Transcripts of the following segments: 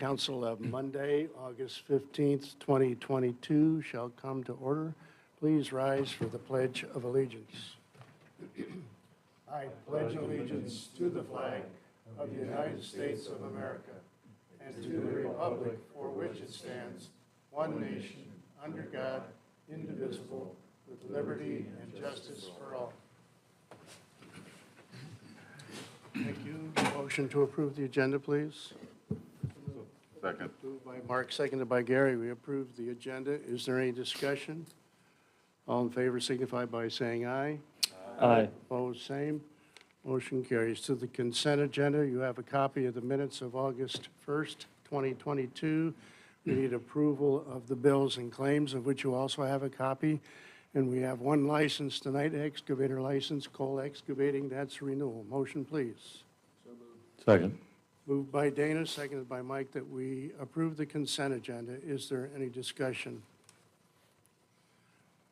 Council of Monday, August 15th, 2022 shall come to order. Please rise for the Pledge of Allegiance. I pledge allegiance to the flag of the United States of America and to the republic for which it stands, one nation, under God, indivisible, with liberty and justice for all. Thank you. Motion to approve the agenda, please. Second. Moved by Mark, seconded by Gary. We approve the agenda. Is there any discussion? All in favor signify by saying aye. Aye. Opposed, same. Motion carries. To the consent agenda, you have a copy of the minutes of August 1st, 2022. We need approval of the bills and claims, of which you also have a copy. And we have one license tonight, excavator license, Cole Excavating. That's renewal. Motion, please. Second. Moved by Dana, seconded by Mike, that we approve the consent agenda. Is there any discussion?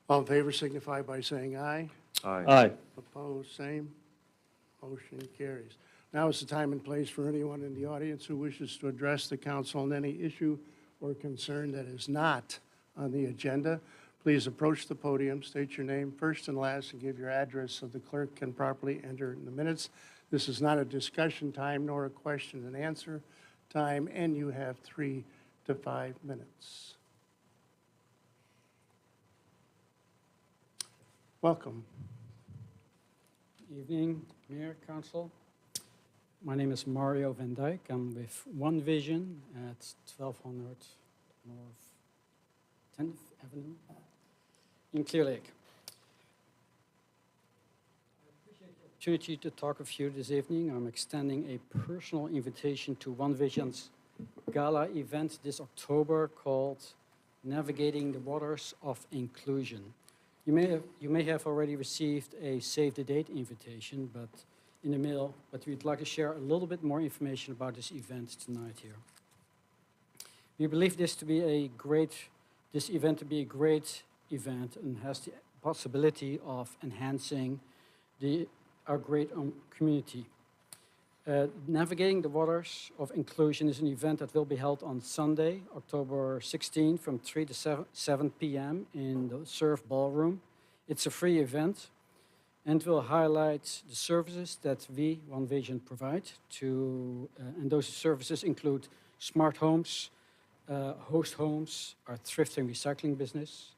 All in favor signify by saying aye. Aye. Opposed, same. Motion carries. Now is the time and place for anyone in the audience who wishes to address the council on any issue or concern that is not on the agenda. Please approach the podium, state your name first and last, and give your address so the clerk can properly enter in the minutes. This is not a discussion time nor a question and answer time, and you have 3 to 5 minutes. Welcome. Evening, Mayor, Council. My name is Mario Van Dijk. I'm with One Vision at 1200 North 10th Avenue in Clear Lake. Opportunity to talk with you this evening. I'm extending a personal invitation to One Vision's gala event this October called Navigating the Waters of Inclusion. You may have already received a save the date invitation, but in the mail, but we'd like to share a little bit more information about this event tonight here. We believe this event to be a great event and has the possibility of enhancing our great community. Navigating the Waters of Inclusion is an event that will be held on Sunday, October 16, from 3 to 7 p.m. in the Surf Ballroom. It's a free event and will highlight the services that we, One Vision, provide to, and those services include smart homes, host homes, our thrift and recycling business,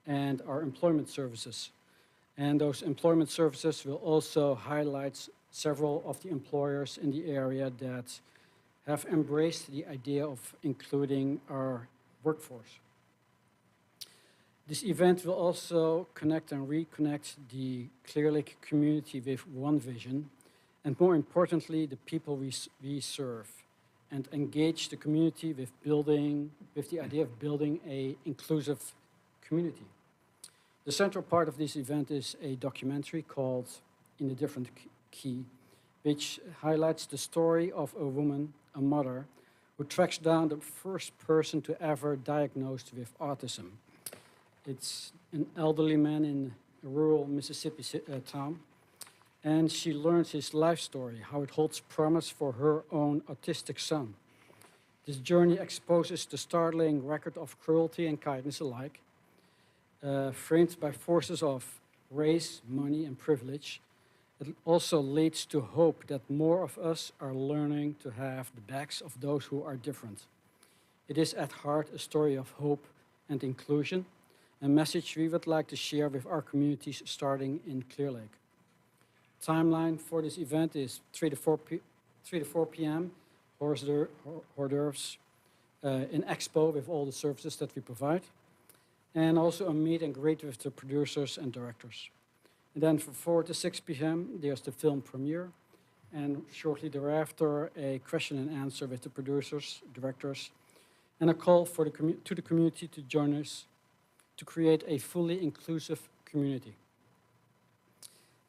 and our employment services. And those employment services will also highlight several of the employers in the area that have embraced the idea of including our workforce. This event will also connect and reconnect the Clear Lake community with One Vision, and more importantly, the people we serve, and engage the community with the idea of building an inclusive community. The central part of this event is a documentary called In a Different Key, which highlights the story of a woman, a mother, who tracks down the first person to ever diagnosed with autism. It's an elderly man in a rural Mississippi town, and she learns his life story, how it holds promise for her own autistic son. This journey exposes the startling record of cruelty and kindness alike, framed by forces of race, money, and privilege. It also leads to hope that more of us are learning to have the backs of those who are different. It is at heart a story of hope and inclusion, a message we would like to share with our communities starting in Clear Lake. Timeline for this event is 3 to 4 p.m. hors d'oeuvres in Expo with all the services that we provide, and also a meet and greet with the producers and directors. And then from 4 to 6 p.m., there's the film premiere, and shortly thereafter, a question and answer with the producers, directors, and a call for to the community to join us to create a fully inclusive community.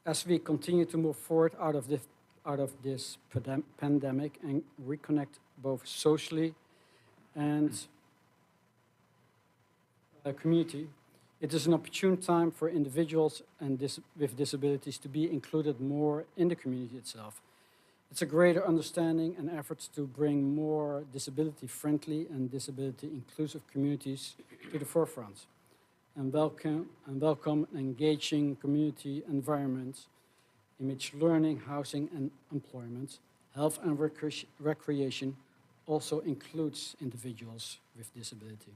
As we continue to move forward out of this pandemic and reconnect both socially and community, it is an opportune time for individuals and with disabilities to be included more in the community itself. It's a greater understanding and efforts to bring more disability-friendly and disability-inclusive communities to the forefront, and welcome an engaging community environment in which learning, housing, and employment, health and recreation also includes individuals with disability.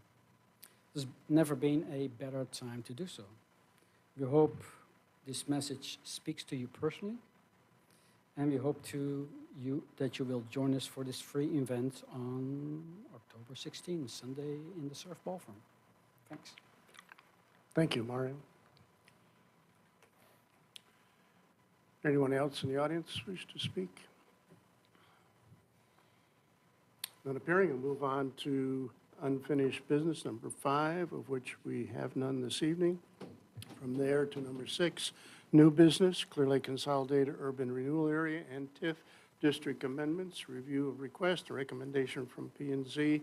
There's never been a better time to do so. We hope this message speaks to you personally, and we hope that you will join us for this free event on October 16th, Sunday in the Surf Ballroom. Thanks. Thank you, Mario. Anyone else in the audience wish to speak? None appearing, and move on to unfinished business, number 5, of which we have none this evening. From there to number 6, new business, Clear Lake Consolidated Urban Renewal Area and TIF District Amendments, review of request, a recommendation from P&Z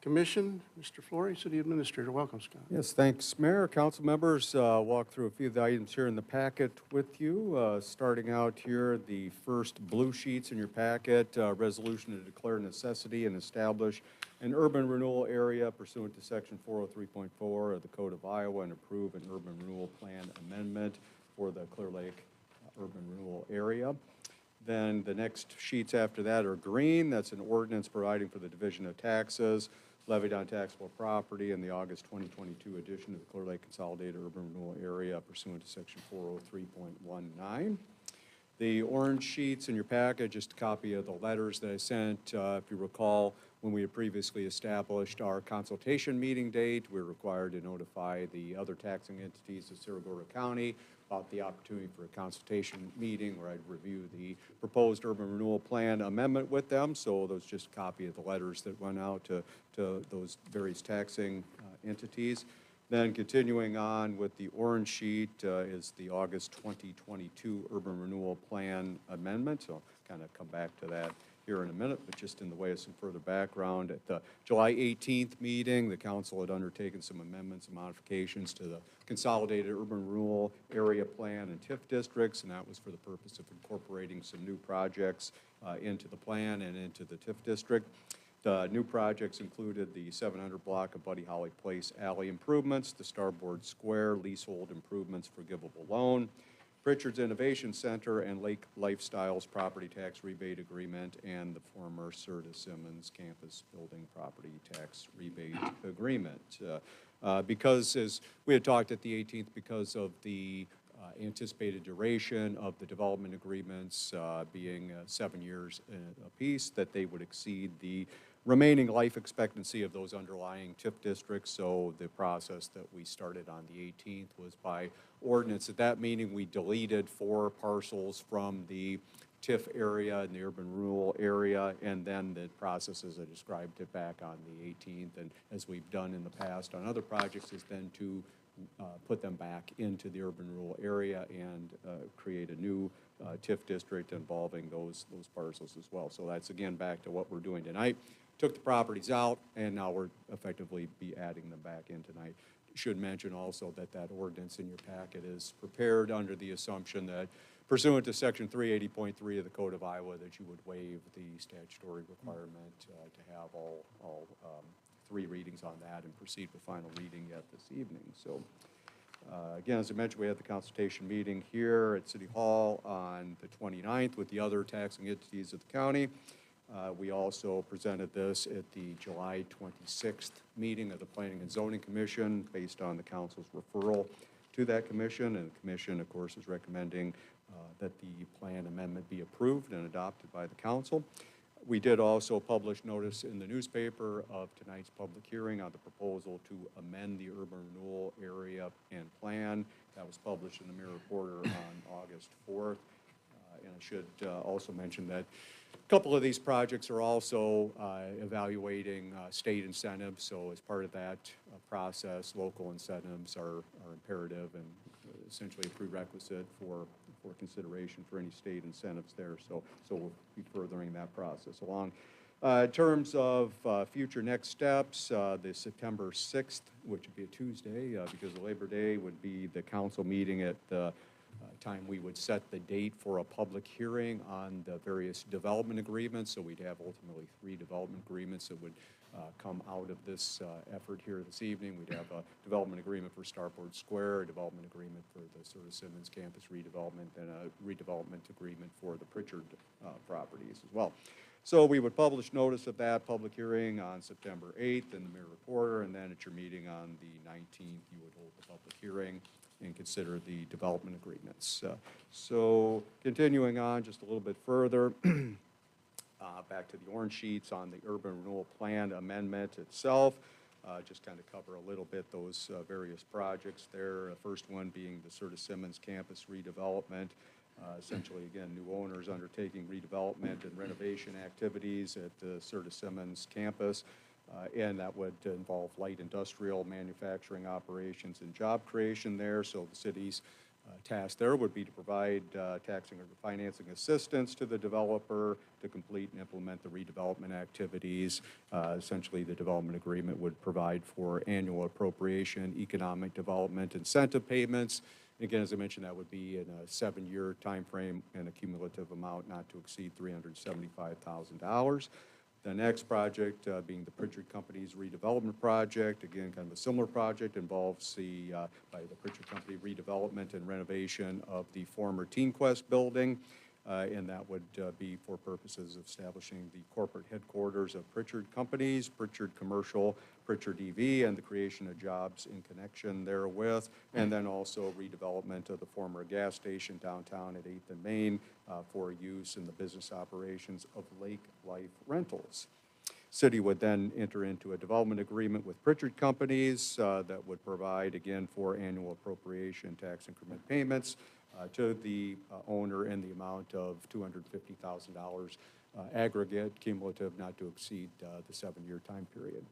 Commission. Mr. Flory, City Administrator, welcome, Scott. Yes, thanks, Mayor. Council members, walk through a few of the items here in the packet with you. Starting out here, the first blue sheets in your packet, resolution to declare necessity and establish an urban renewal area pursuant to Section 403.4 of the Code of Iowa and approve an urban renewal plan amendment for the Clear Lake urban renewal area. Then the next sheets after that are green. That's an ordinance providing for the division of taxes levied on taxable property in the August 2022 edition of the Clear Lake Consolidated Urban Renewal Area pursuant to Section 403.19. The orange sheets in your packet, just a copy of the letters that I sent. If you recall, when we had previously established our consultation meeting date, we were required to notify the other taxing entities of Saragordo County about the opportunity for a consultation meeting where I'd review the proposed urban renewal plan amendment with them. So those just a copy of the letters that went out to those various taxing entities. Then continuing on with the orange sheet is the August 2022 urban renewal plan amendment. So I'll kind of come back to that here in a minute, but just in the way of some further background, at the July 18th meeting, the council had undertaken some amendments and modifications to the Consolidated Urban Renewal Area Plan and TIF districts, and that was for the purpose of incorporating some new projects into the plan and into the TIF district. The new projects included the 700 block of Buddy Holly Place alley improvements, the Starboard Square leasehold improvements forgivable loan, Pritchard's Innovation Center, and Lake Lifestyles property tax rebate agreement, and the former Serta Simmons campus building property tax rebate agreement. Because, as we had talked at the 18th, because of the anticipated duration of the development agreements being 7 years apiece, that they would exceed the remaining life expectancy of those underlying TIF districts. So the process that we started on the 18th was by ordinance. At that meeting, we deleted 4 parcels from the TIF area and the urban renewal area, and then the process, as I described it back on the 18th, and as we've done in the past on other projects, is then to put them back into the urban rural area and create a new TIF district involving those parcels as well. So that's, again, back to what we're doing tonight. Took the properties out, and now we're effectively be adding them back in tonight. Should mention also that that ordinance in your packet is prepared under the assumption that pursuant to Section 380.3 of the Code of Iowa, that you would waive the statutory requirement to have all 3 readings on that and proceed with final reading yet this evening. So again, as I mentioned, we had the consultation meeting here at City Hall on the 29th with the other taxing entities of the county. We also presented this at the July 26th meeting of the Planning and Zoning Commission based on the council's referral to that commission, and the commission, of course, is recommending that the plan amendment be approved and adopted by the council. We did also publish notice in the newspaper of tonight's public hearing on the proposal to amend the urban renewal area and plan. That was published in the Mirror Reporter on August 4th. And I should also mention that a couple of these projects are also evaluating state incentives. So as part of that process, local incentives are imperative and essentially a prerequisite for consideration for any state incentives there. So we'll be furthering that process along. In terms of future next steps, the September 6th, which would be a Tuesday because of Labor Day, would be the council meeting at the time we would set the date for a public hearing on the various development agreements. So we'd have ultimately 3 development agreements that would come out of this effort here this evening. We'd have a development agreement for Starboard Square, a development agreement for the Serta Simmons campus redevelopment, and a redevelopment agreement for the Pritchard properties as well. So we would publish notice of that public hearing on September 8th in the Mirror Reporter, and then at your meeting on the 19th, you would hold the public hearing and consider the development agreements. So continuing on just a little bit further, back to the orange sheets on the urban renewal plan amendment itself. Just kind of cover a little bit those various projects there. First one being the Serta Simmons campus redevelopment. Essentially, again, new owners undertaking redevelopment and renovation activities at the Serta Simmons campus. And that would involve light industrial manufacturing operations and job creation there. So the city's task there would be to provide taxing or financing assistance to the developer to complete and implement the redevelopment activities. Essentially, the development agreement would provide for annual appropriation, economic development incentive payments. Again, as I mentioned, that would be in a 7-year time frame and a cumulative amount not to exceed $375,000. The next project being the Pritchard Company's redevelopment project. Again, kind of a similar project, involves by the Pritchard Company redevelopment and renovation of the former Teen Quest building. And that would be for purposes of establishing the corporate headquarters of Pritchard Companies, Pritchard Commercial, Pritchard EV, and the creation of jobs in connection therewith, and then also redevelopment of the former gas station downtown at 8th and Main for use in the business operations of Lake Life Rentals. City would then enter into a development agreement with Pritchard Companies that would provide, again, for annual appropriation tax increment payments to the owner in the amount of $250,000 aggregate, cumulative, not to exceed the 7-year time period.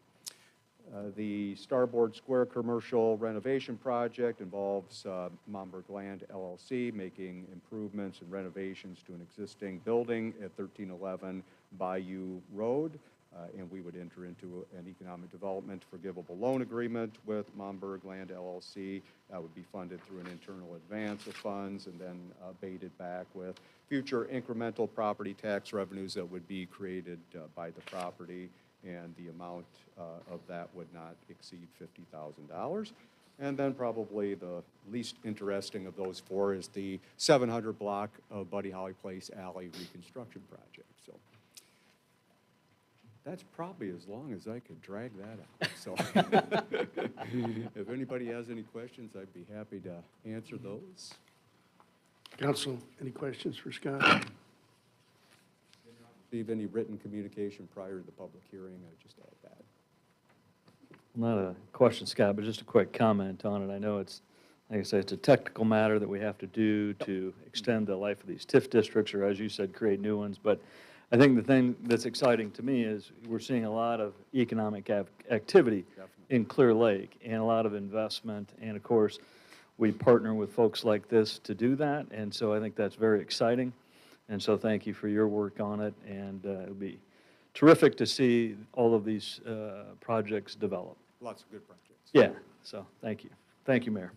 The Starboard Square commercial renovation project involves Momberg Land LLC making improvements and renovations to an existing building at 1311 Bayou Road. And we would enter into an economic development forgivable loan agreement with Momberg Land LLC. That would be funded through an internal advance of funds and then abated back with future incremental property tax revenues that would be created by the property, and the amount of that would not exceed $50,000. And then probably the least interesting of those 4 is the 700 block of Buddy Holly Place Alley reconstruction project. So that's probably as long as I could drag that out. So if anybody has any questions, I'd be happy to answer those. Council, any questions for Scott? Receive any written communication prior to the public hearing, I just add that. Not a question, Scott, but just a quick comment on it. I know it's, like I say, it's a technical matter that we have to do to extend the life of these TIF districts, or as you said, create new ones. But I think the thing that's exciting to me is we're seeing a lot of economic activity in Clear Lake and a lot of investment. And of course, we partner with folks like this to do that. And so I think that's very exciting. And so thank you for your work on it. And it'll be terrific to see all of these projects develop. Lots of good projects. Yeah, so thank you. Thank you, Mayor.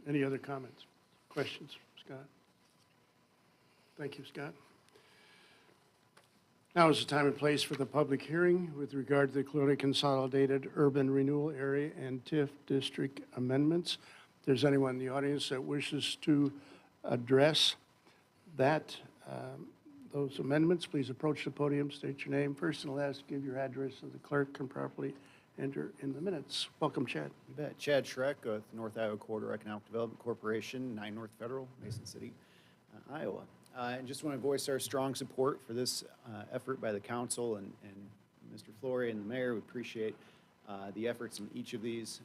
Any other comments, questions, Scott? Thank you, Scott. Now is the time and place for the public hearing with regard to the Clear Lake Consolidated Urban Renewal Area and TIF District amendments. If there's anyone in the audience that wishes to address that, those amendments, please approach the podium, state your name, first and last, give your address so the clerk can properly enter in the minutes. Welcome, Chad. You bet. Chad Schreck with North Iowa Corridor Economic Development Corporation, 9 North Federal, Mason City, Iowa. And just want to voice our strong support for this effort by the council and Mr. Flory and the mayor. We appreciate the efforts in each of these.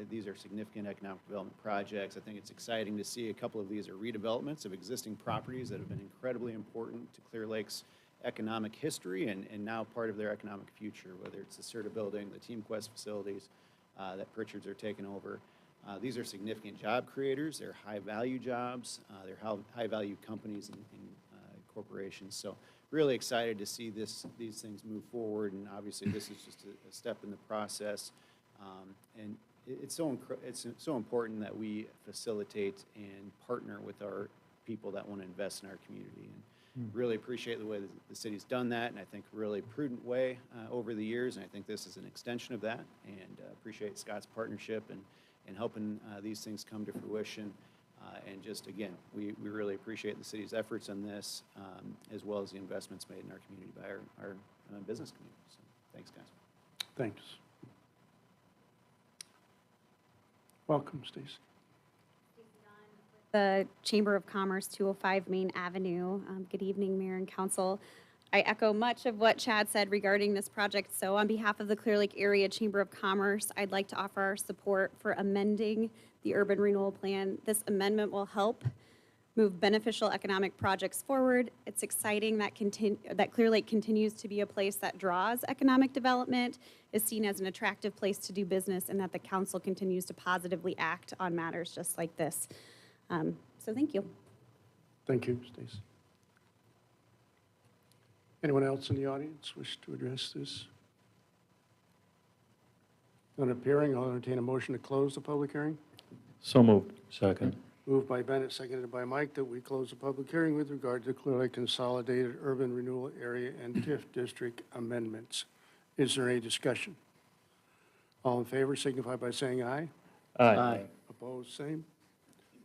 These are significant economic development projects. I think it's exciting to see a couple of these are redevelopments of existing properties that have been incredibly important to Clear Lake's economic history and now part of their economic future, whether it's the Serta building, the Team Quest facilities that Pritchards are taking over. These are significant job creators. They're high-value jobs. They're high-value companies and corporations. So really excited to see these things move forward. And obviously, this is just a step in the process. And it's so important that we facilitate and partner with our people that want to invest in our community. And really appreciate the way that the city's done that, and I think really prudent way over the years, and I think this is an extension of that, and appreciate Scott's partnership and helping these things come to fruition. And just, again, we really appreciate the city's efforts on this, as well as the investments made in our community by our business community. So, thanks, guys. Thanks. Welcome, Stacy. The Chamber of Commerce, 205 Main Avenue. Good evening, Mayor and Council. I echo much of what Chad said regarding this project. So on behalf of the Clear Lake Area Chamber of Commerce, I'd like to offer our support for amending the urban renewal plan. This amendment will help move beneficial economic projects forward. It's exciting that Clear Lake continues to be a place that draws economic development, is seen as an attractive place to do business, and that the council continues to positively act on matters just like this. So thank you. Thank you, Stacy. Anyone else in the audience wish to address this? None appearing, I'll entertain a motion to close the public hearing. So moved. Second. Moved by Bennett, seconded by Mike, that we close the public hearing with regard to Clear Lake Consolidated Urban Renewal Area and TIF District amendments. Is there any discussion? All in favor signify by saying aye. Aye. Opposed, same.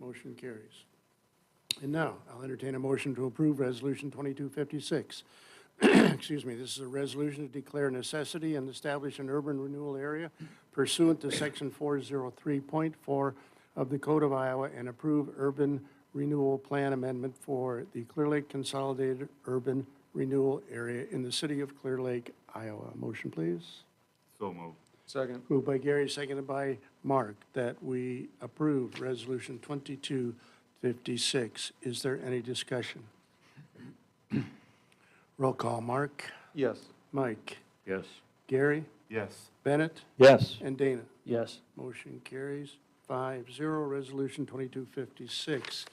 Motion carries. And now, I'll entertain a motion to approve Resolution 2256. Excuse me, this is a resolution to declare necessity and establish an urban renewal area pursuant to Section 403.4 of the Code of Iowa and approve urban renewal plan amendment for the Clear Lake Consolidated Urban Renewal Area in the city of Clear Lake, Iowa. Motion, please. So moved. Second. Moved by Gary, seconded by Mark, that we approve Resolution 2256. Is there any discussion? Roll call, Mark, Yes. Mike, Yes. Gary, Yes. Bennett, Yes. and Dana. Yes. Motion carries 5-0. Resolution 2256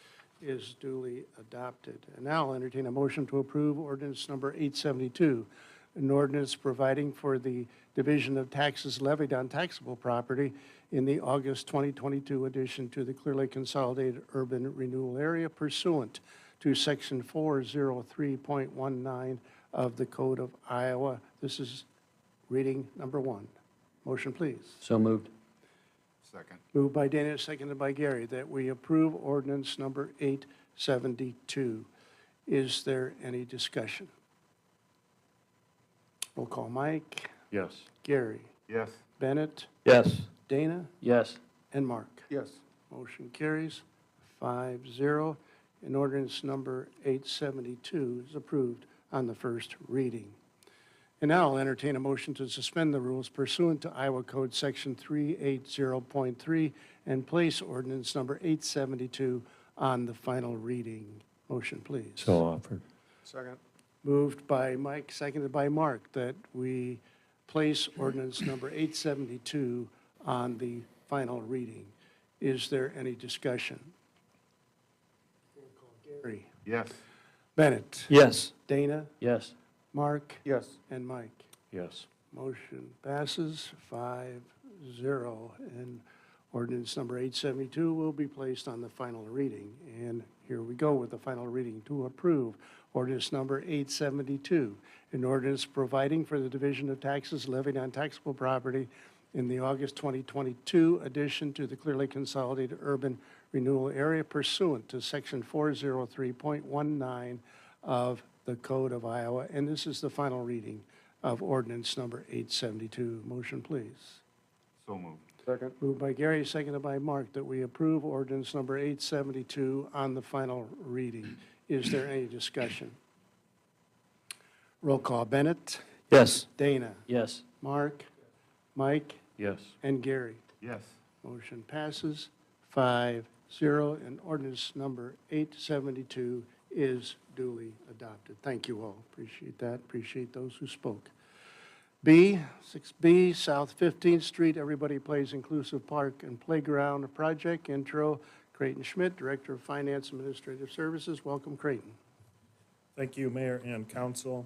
is duly adopted. And now I'll entertain a motion to approve ordinance number 872, an ordinance providing for the division of taxes levied on taxable property in the August 2022 addition to the Clear Lake Consolidated Urban Renewal Area pursuant to Section 403.19 of the Code of Iowa. This is reading number 1. Motion, please. So moved. Second. Moved by Dana, seconded by Gary, that we approve ordinance number 872. Is there any discussion? Roll call, Mike, Yes. Gary, Yes. Bennett, Yes. Dana, Yes. and Mark. Yes. Motion carries 5-0. And ordinance number 872 is approved on the first reading. And now I'll entertain a motion to suspend the rules pursuant to Iowa Code Section 380.3 and place ordinance number 872 on the final reading. Motion, please. So offered. Second. Moved by Mike, seconded by Mark, that we place ordinance number 872 on the final reading. Is there any discussion? Gary, Yes. Bennett, Yes. Dana, Yes. Mark, Yes. and Mike. Yes. Motion passes 5-0, and ordinance number 872 will be placed on the final reading. And here we go with the final reading to approve ordinance number 872, an ordinance providing for the division of taxes levied on taxable property in the August 2022 addition to the Clear Lake Consolidated Urban Renewal Area pursuant to Section 403.19 of the Code of Iowa. And this is the final reading of ordinance number 872. Motion, please. So moved. Second. Moved by Gary, seconded by Mark, that we approve ordinance number 872 on the final reading. Is there any discussion? Roll call, Bennett, Yes. Dana, Yes. Mark, Mike, Yes. and Gary. Yes. Motion passes 5-0, and ordinance number 872 is duly adopted. Thank you all. Appreciate that. Appreciate those who spoke. 6B, South 15th Street, Everybody Plays Inclusive Park and Playground Project. Intro, Creighton Schmidt, Director of Finance and Administrative Services. Welcome, Creighton. Thank you, Mayor and Council.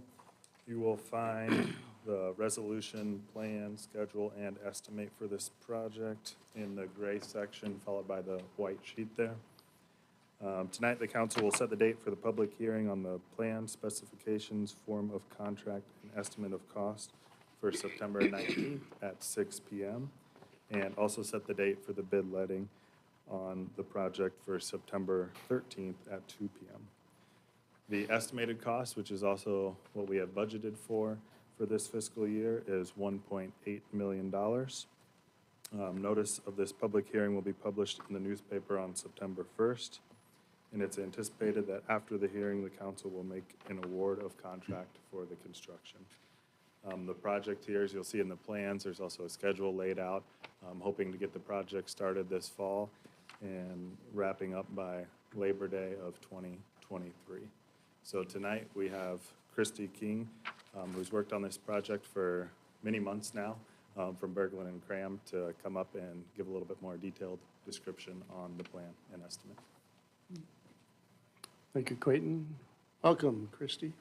You will find the resolution, plan, schedule, and estimate for this project in the gray section, followed by the white sheet there. Tonight, the council will set the date for the public hearing on the plan, specifications, form of contract, and estimate of cost for September 19th at 6 p.m. And also set the date for the bid letting on the project for September 13th at 2 p.m. The estimated cost, which is also what we have budgeted for this fiscal year, is $1.8 million. Notice of this public hearing will be published in the newspaper on September 1st, and it's anticipated that after the hearing, the council will make an award of contract for the construction. The project here, as you'll see in the plans, there's also a schedule laid out, hoping to get the project started this fall and wrapping up by Labor Day of 2023. So tonight, we have Christy King, who's worked on this project for many months now, from Berglund and Cram, to come up and give a little bit more detailed description on the plan and estimate. Thank you, Clayton. Welcome, Christy.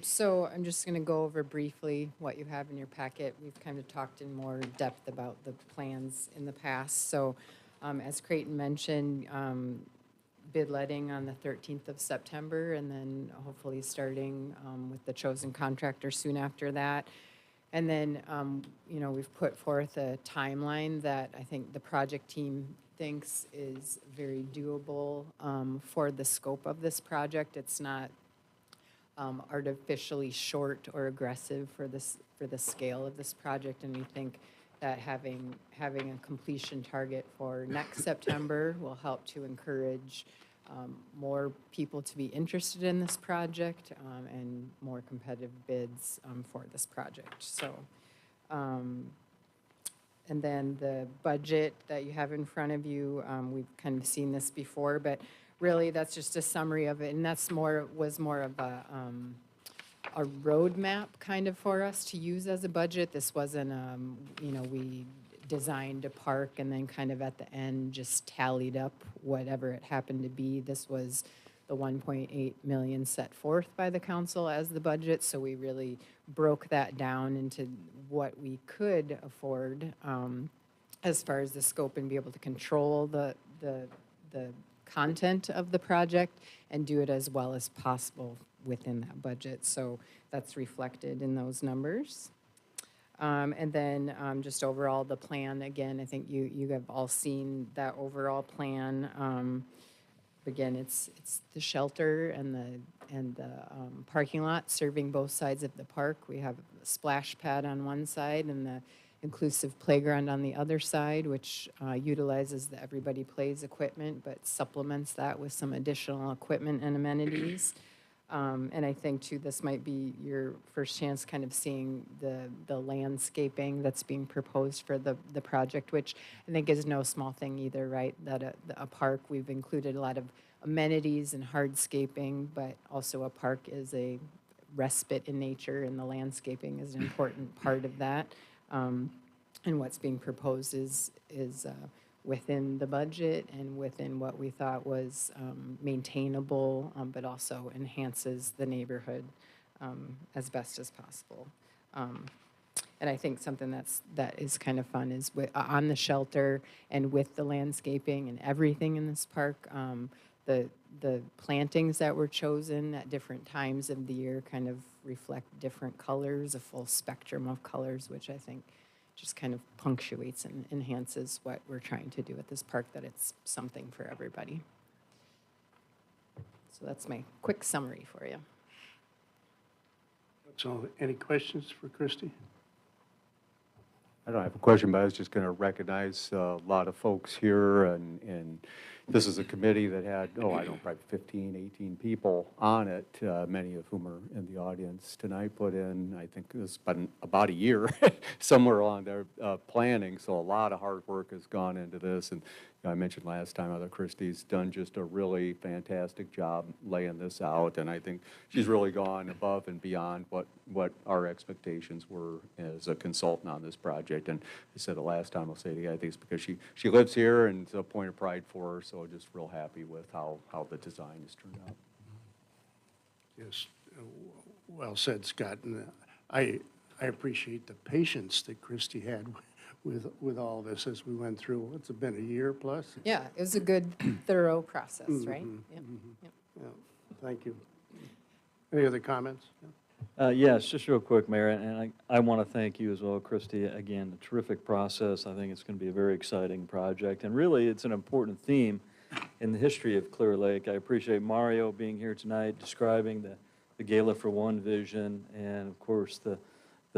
So I'm just going to go over briefly what you have in your packet. We've kind of talked in more depth about the plans in the past. So as Creighton mentioned, bid letting on the 13th of September, and then hopefully starting with the chosen contractor soon after that. And then, you know, we've put forth a timeline that I think the project team thinks is very doable for the scope of this project. It's not artificially short or aggressive for the scale of this project, and we think that having a completion target for next September will help to encourage more people to be interested in this project and more competitive bids for this project. So, and then the budget that you have in front of you, we've kind of seen this before, but really that's just a summary of it, and that's was more of a roadmap kind of for us to use as a budget. This wasn't, you know, we designed a park and then kind of at the end just tallied up whatever it happened to be. This was the 1.8 million set forth by the council as the budget, so we really broke that down into what we could afford as far as the scope and be able to control the content of the project and do it as well as possible within that budget. So that's reflected in those numbers. And then just overall the plan, again, I think you have all seen that overall plan. Again, it's the shelter and the parking lot serving both sides of the park. We have a splash pad on one side and the inclusive playground on the other side, which utilizes the Everybody Plays equipment, but supplements that with some additional equipment and amenities. And I think, too, this might be your first chance kind of seeing the landscaping that's being proposed for the project, which I think is no small thing either, right? That a park, we've included a lot of amenities and hardscaping, but also a park is a respite in nature, and the landscaping is an important part of that. And what's being proposed is within the budget and within what we thought was maintainable, but also enhances the neighborhood as best as possible. And I think something that is kind of fun is on the shelter and with the landscaping and everything in this park, the plantings that were chosen at different times of the year kind of reflect different colors, a full spectrum of colors, which I think just kind of punctuates and enhances what we're trying to do at this park, that it's something for everybody. So that's my quick summary for you. So any questions for Christy? I don't have a question, but I was just going to recognize a lot of folks here, and this is a committee that had, I don't know, probably 15, 18 people on it, many of whom are in the audience tonight, put in, I think it's been about a year, somewhere along there, planning, so a lot of hard work has gone into this, and I mentioned last time that Christy's done just a really fantastic job laying this out, and I think she's really gone above and beyond what our expectations were as a consultant on this project. And I said the last time, I'll say it again, I think it's because she lives here and it's a point of pride for her, so just real happy with how the design has turned out. Yes. Well said, Scott, and I appreciate the patience that Christie had with all this as we went through. It's been a year plus? Yeah, it was a good, thorough process, right? Yep, yep. Yeah, thank you. Any other comments? Yes, just real quick, Mayor, and I want to thank you as well, Christie. Again, a terrific process. I think it's going to be a very exciting project, and really, it's an important theme in the history of Clear Lake. I appreciate Mario being here tonight, describing the Gala for One vision, and of course, the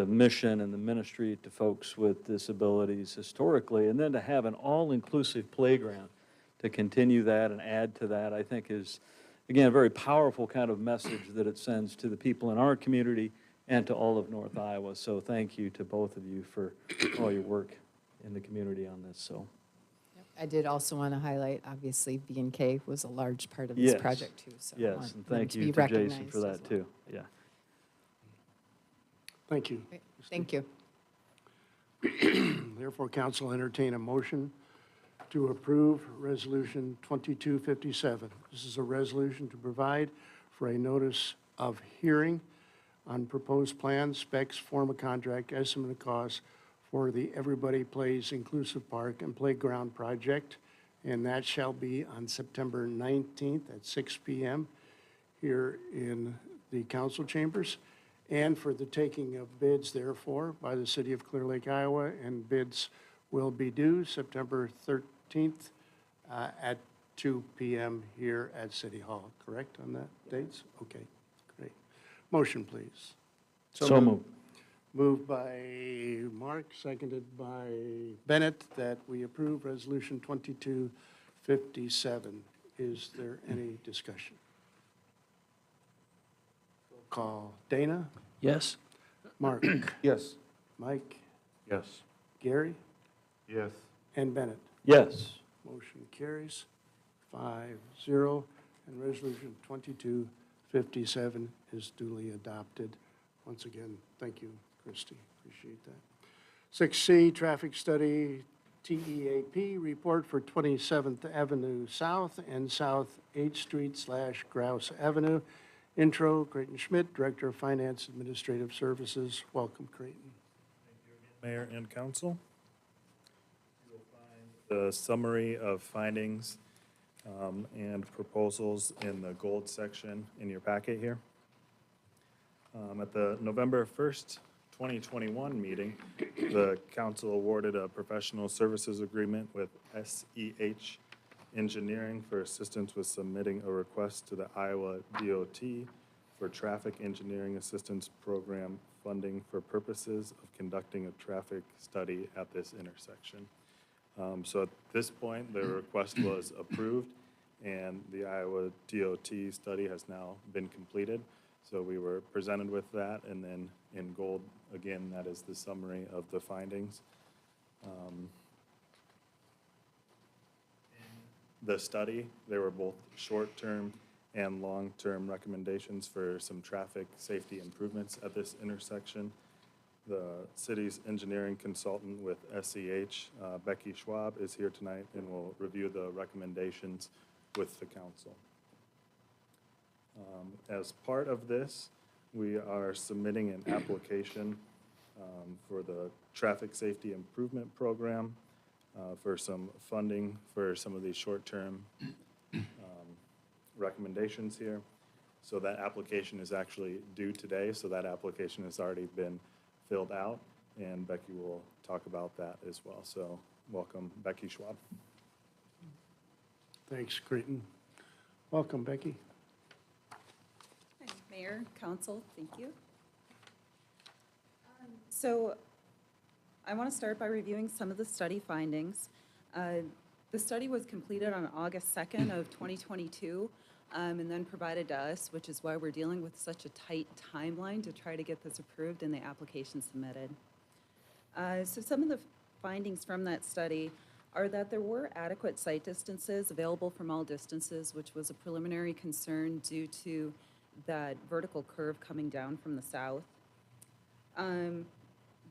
mission and the ministry to folks with disabilities historically, and then to have an all-inclusive playground to continue that and add to that, I think is, again, a very powerful kind of message that it sends to the people in our community and to all of North Iowa. So thank you to both of you for all your work in the community on this, so. I did also want to highlight, obviously, B&K was a large part of this Yes. project too, so. I Yes, want and them thank to you be to Jason recognized for as that, well. too. Yeah. Thank you. Great. Thank you. Therefore, council entertain a motion to approve Resolution 2257. This is a resolution to provide for a notice of hearing on proposed plans, specs, form of contract, estimate of costs for the Everybody Plays Inclusive Park and Playground Project, and that shall be on September 19th at 6 p.m. here in the council chambers, and for the taking of bids, therefore, by the City of Clear Lake, Iowa, and bids will be due September 13th at 2 p.m. here at City Hall, correct on that dates? Okay, great. Motion, please. So moved. Moved by Mark, seconded by Bennett, that we approve Resolution 2257. Is there any discussion? Call Dana, Yes. Mark, Yes. Mike, Yes. Gary, Yes. and Bennett. Yes. Motion carries 5-0, and Resolution 2257 is duly adopted. Once again, thank you, Christie. Appreciate that. 6C, Traffic Study TEAP Report for 27th Avenue South and South 8th Street/Grouse Avenue. Intro, Creighton Schmidt, Director of Finance Administrative Services. Welcome, Creighton. Mayor and council. You will find the summary of findings and proposals in the gold section in your packet here. At the November 1st, 2021 meeting, the council awarded a professional services agreement with SEH Engineering for assistance with submitting a request to the Iowa DOT for Traffic Engineering Assistance Program funding for purposes of conducting a traffic study at this intersection. So at this point, the request was approved, and the Iowa DOT study has now been completed. So we were presented with that, and then in gold, again, that is the summary of the findings. The study, there were both short-term and long-term recommendations for some traffic safety improvements at this intersection. The city's engineering consultant with SEH, Becky Schwab, is here tonight and will review the recommendations with the council. As part of this, we are submitting an application for the Traffic Safety Improvement Program for some funding for some of these short-term recommendations here. So that application is actually due today, so that application has already been filled out, and Becky will talk about that as well. So welcome, Becky Schwab. Thanks, Creighton. Welcome, Becky. Hi, Mayor, Council, thank you. So I want to start by reviewing some of the study findings. The study was completed on August 2nd of 2022 and then provided to us, which is why we're dealing with such a tight timeline to try to get this approved and the application submitted. So some of the findings from that study are that there were adequate site distances available from all distances, which was a preliminary concern due to that vertical curve coming down from the south.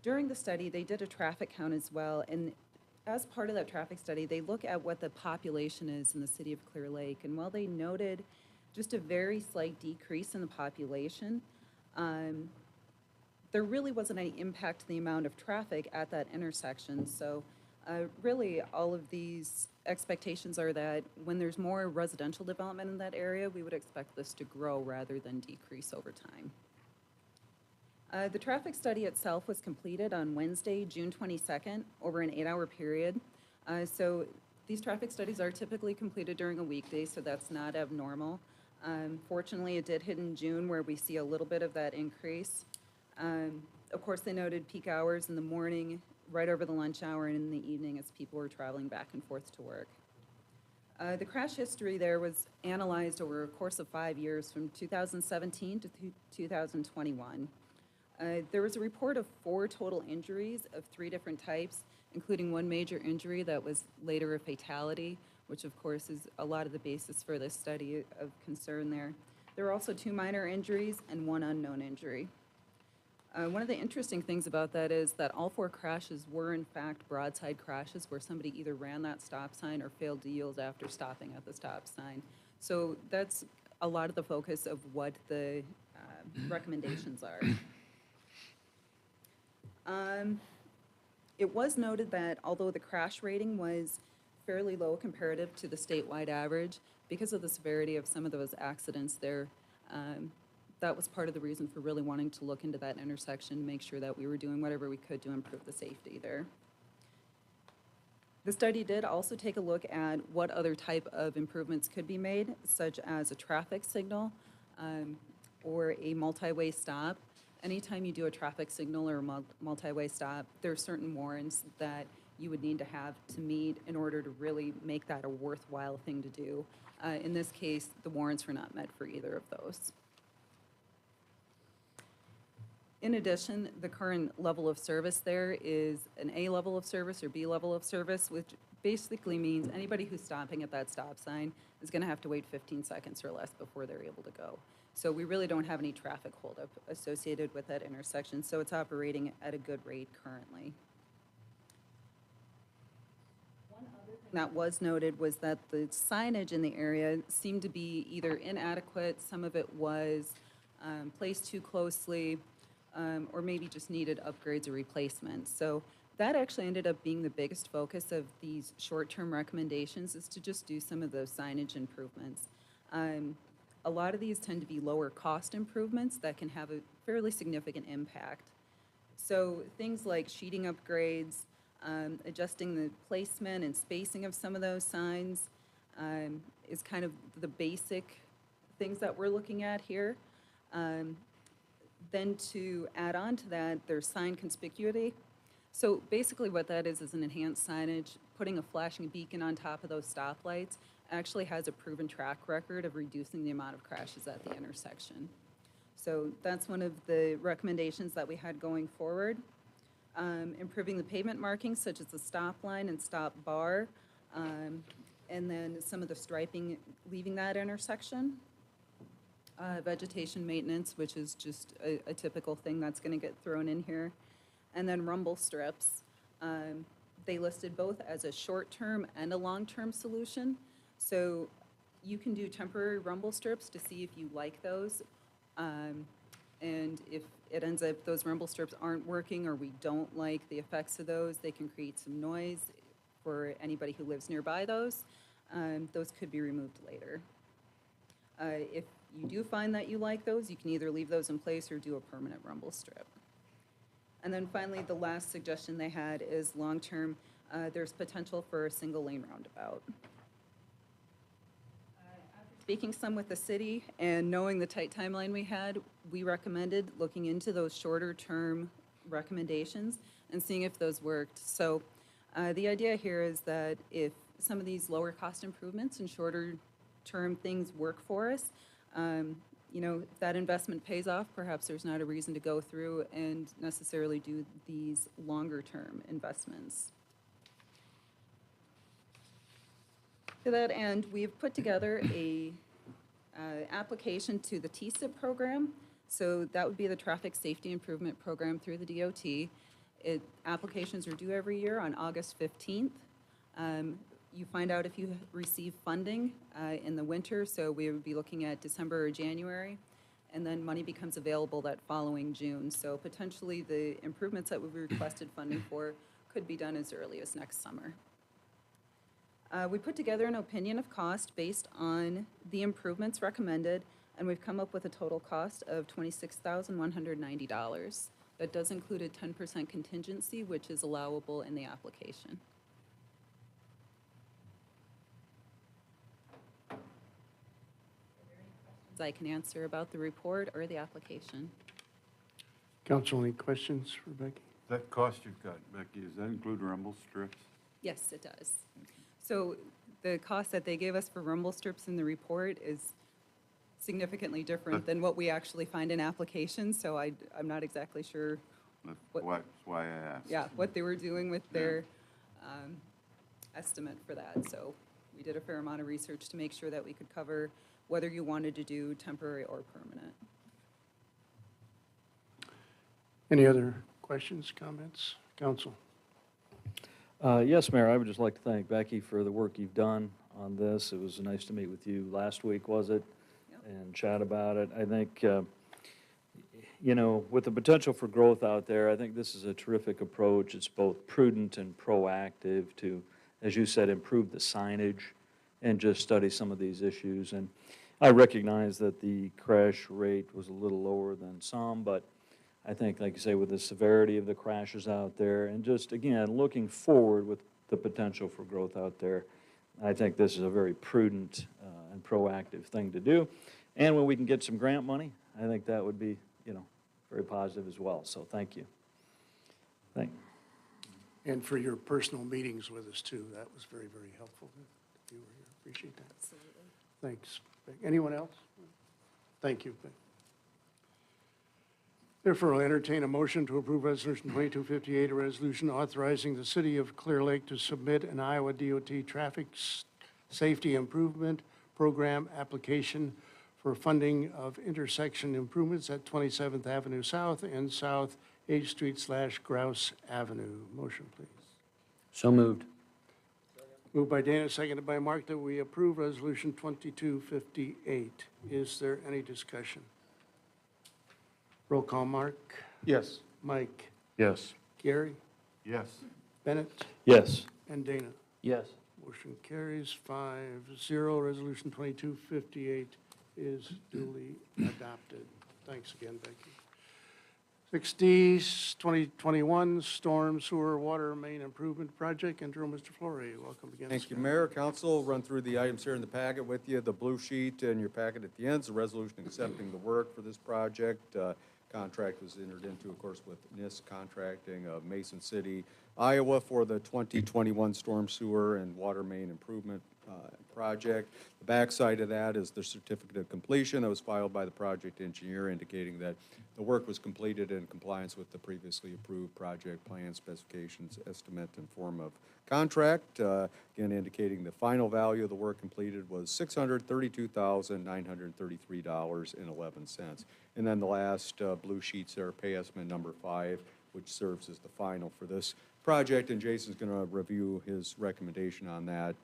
During the study, they did a traffic count as well, and as part of that traffic study, they look at what the population is in the city of Clear Lake, and while they noted just a very slight decrease in the population, There really wasn't any impact to the amount of traffic at that intersection. So really, all of these expectations are that when there's more residential development in that area, we would expect this to grow rather than decrease over time. The traffic study itself was completed on Wednesday, June 22nd, over an 8-hour period. So these traffic studies are typically completed during a weekday, so that's not abnormal. Fortunately, it did hit in June where we see a little bit of that increase. Of course, they noted peak hours in the morning, right over the lunch hour, and in the evening as people were traveling back and forth to work. The crash history there was analyzed over a course of 5 years from 2017 to 2021. There was a report of 4 total injuries of 3 different types, including 1 major injury that was later a fatality, which of course is a lot of the basis for this study of concern there. There were also 2 minor injuries and 1 unknown injury. One of the interesting things about that is that all 4 crashes were in fact broadside crashes where somebody either ran that stop sign or failed to yield after stopping at the stop sign. So that's a lot of the focus of what the recommendations are. It was noted that although the crash rating was fairly low comparative to the statewide average, because of the severity of some of those accidents there, that was part of the reason for really wanting to look into that intersection to make sure that we were doing whatever we could to improve the safety there. The study did also take a look at what other type of improvements could be made, such as a traffic signal or a multi-way stop. Anytime you do a traffic signal or a multi-way stop, there are certain warrants that you would need to have to meet in order to really make that a worthwhile thing to do. In this case, the warrants were not met for either of those. In addition, the current level of service there is an A level of service or B level of service, which basically means anybody who's stopping at that stop sign is going to have to wait 15 seconds or less before they're able to go. So we really don't have any traffic holdup associated with that intersection, so it's operating at a good rate currently. One other thing that was noted was that the signage in the area seemed to be either inadequate, some of it was placed too closely, or maybe just needed upgrades or replacements. So that actually ended up being the biggest focus of these short-term recommendations, is to just do some of those signage improvements. A lot of these tend to be lower cost improvements that can have a fairly significant impact. So things like sheeting upgrades, adjusting the placement and spacing of some of those signs is kind of the basic things that we're looking at here. Then to add on to that, there's sign conspicuity. So basically what that is an enhanced signage. Putting a flashing beacon on top of those stoplights actually has a proven track record of reducing the amount of crashes at the intersection. So that's one of the recommendations that we had going forward. Improving the pavement markings such as the stop line and stop bar, and then some of the striping leaving that intersection. Vegetation maintenance, which is just a typical thing that's going to get thrown in here. And then rumble strips. They listed both as a short-term and a long-term solution. So you can do temporary rumble strips to see if you like those. And if it ends up those rumble strips aren't working or we don't like the effects of those, they can create some noise for anybody who lives nearby those. Those could be removed later. If you do find that you like those, you can either leave those in place or do a permanent rumble strip. And then finally, the last suggestion they had is long-term, there's potential for a single-lane roundabout. After speaking some with the city and knowing the tight timeline we had, we recommended looking into those shorter-term recommendations and seeing if those worked. So the idea here is that if some of these lower-cost improvements and shorter-term things work for us, you know, if that investment pays off, perhaps there's not a reason to go through and necessarily do these longer-term investments. To that end, we've put together a application to the TSIP program. So that would be the Traffic Safety Improvement Program through the DOT. Applications are due every year on August 15th. You find out if you receive funding in the winter, so we would be looking at December or January. and then money becomes available that following June. So potentially the improvements that we requested funding for could be done as early as next summer. We put together an opinion of cost based on the improvements recommended, and we've come up with a total cost of $26,190. That does include a 10% contingency, which is allowable in the application. I can answer about the report or the application. Council, any questions for Becky? That cost you've got, Becky, does that include rumble strips? Yes, it does. So the cost that they gave us for rumble strips in the report is significantly different than what we actually find in applications, so I'm not exactly sure, That's What- why I asked. yeah, what they were doing with their estimate for that. So we did a fair amount of research to make sure that we could cover whether you wanted to do temporary or permanent. Any other questions, comments? Council? Yes, Mayor, I would just like to thank Becky for the work you've done on this. It was nice to meet with you last week, was it? Yep. And chat about it. I think, with the potential for growth out there, I think this is a terrific approach. It's both prudent and proactive to, as you said, improve the signage and just study some of these issues. And I recognize that the crash rate was a little lower than some, but I think, like you say, with the severity of the crashes out there and just, again, looking forward with the potential for growth out there, I think this is a very prudent and proactive thing to do. And when we can get some grant money, I think that would be, very positive as well. So thank you. And for your personal meetings with us, too. That was very, very helpful. If you were here. Appreciate that. Absolutely. Thanks. Anyone else? Thank you. Therefore, I'll entertain a motion to approve Resolution 2258, a resolution authorizing the City of Clear Lake to submit an Iowa DOT Traffic Safety Improvement Program application for funding of intersection improvements at 27th Avenue South and South 8th Street/Grouse Avenue. Motion, please. So moved. Moved by Dana, seconded by Mark, that we approve Resolution 2258. Is there any discussion? Roll call, Mark. Yes. Mike. Yes. Gary. Yes. Bennett. Yes. And Dana. Yes. Motion carries 5-0. Resolution 2258 is duly adopted. Thanks again, Becky. 6D, 2021 Storm Sewer Water Main Improvement Project. Interim Mr. Flory, welcome again. Thank you, Scott. Mayor. Council, run through the items here in the packet with you. The blue sheet in your packet at the end is a resolution accepting the work for this project. Contract was entered into, of course, with NIST Contracting of Mason City, Iowa for the 2021 Storm Sewer and Water Main Improvement Project. The backside of that is the certificate of completion that was filed by the project engineer indicating that the work was completed in compliance with the previously approved project plan specifications, estimate, and form of contract. Again, indicating the final value of the work completed was $632,933.11. And then the last blue sheets there, pay estimate number 5, which serves as the final for this project, and Jason's going to review his recommendation on that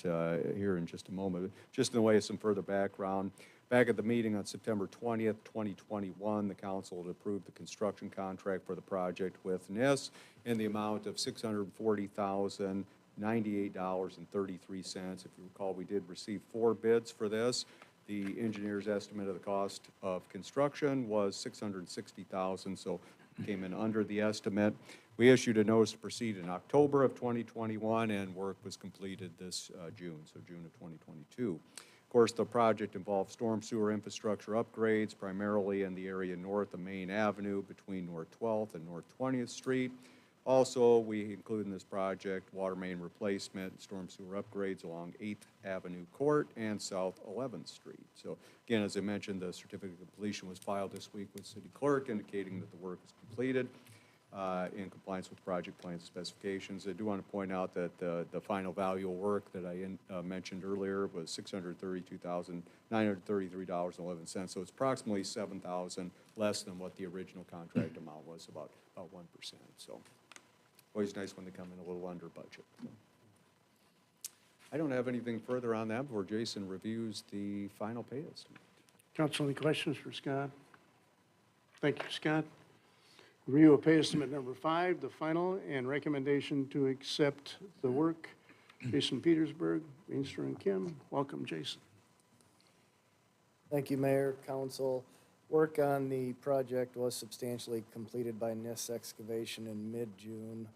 here in just a moment. Just in the way of some further background, back at the meeting on September 20th, 2021, the council had approved the construction contract for the project with NIST in the amount of $640,098.33. If you recall, we did receive 4 bids for this. The engineer's estimate of the cost of construction was $660,000, so came in under the estimate. We issued a notice to proceed in October of 2021, and work was completed this June, so June of 2022. Of course, the project involved storm sewer infrastructure upgrades, primarily in the area north of Main Avenue between North 12th and North 20th Street. Also, we include in this project water main replacement, storm sewer upgrades along 8th Avenue Court and South 11th Street. So again, as I mentioned, the certificate of completion was filed this week with City Clerk indicating that the work is completed in compliance with project plan specifications. I do want to point out that the final value of work that I mentioned earlier was $632,933.11. So it's approximately $7,000 less than what the original contract amount was, about 1%. So always nice when they come in a little under budget. So I don't have anything further on that before Jason reviews the final pay estimate. Council, any questions for Scott? Thank you, Scott. Review of pay estimate number 5, the final, and recommendation to accept the work. Jason Petersburg, Mainster and Kim. Welcome, Jason. Thank you, Mayor, Council. Work on the project was substantially completed by NISS Excavation in mid-June,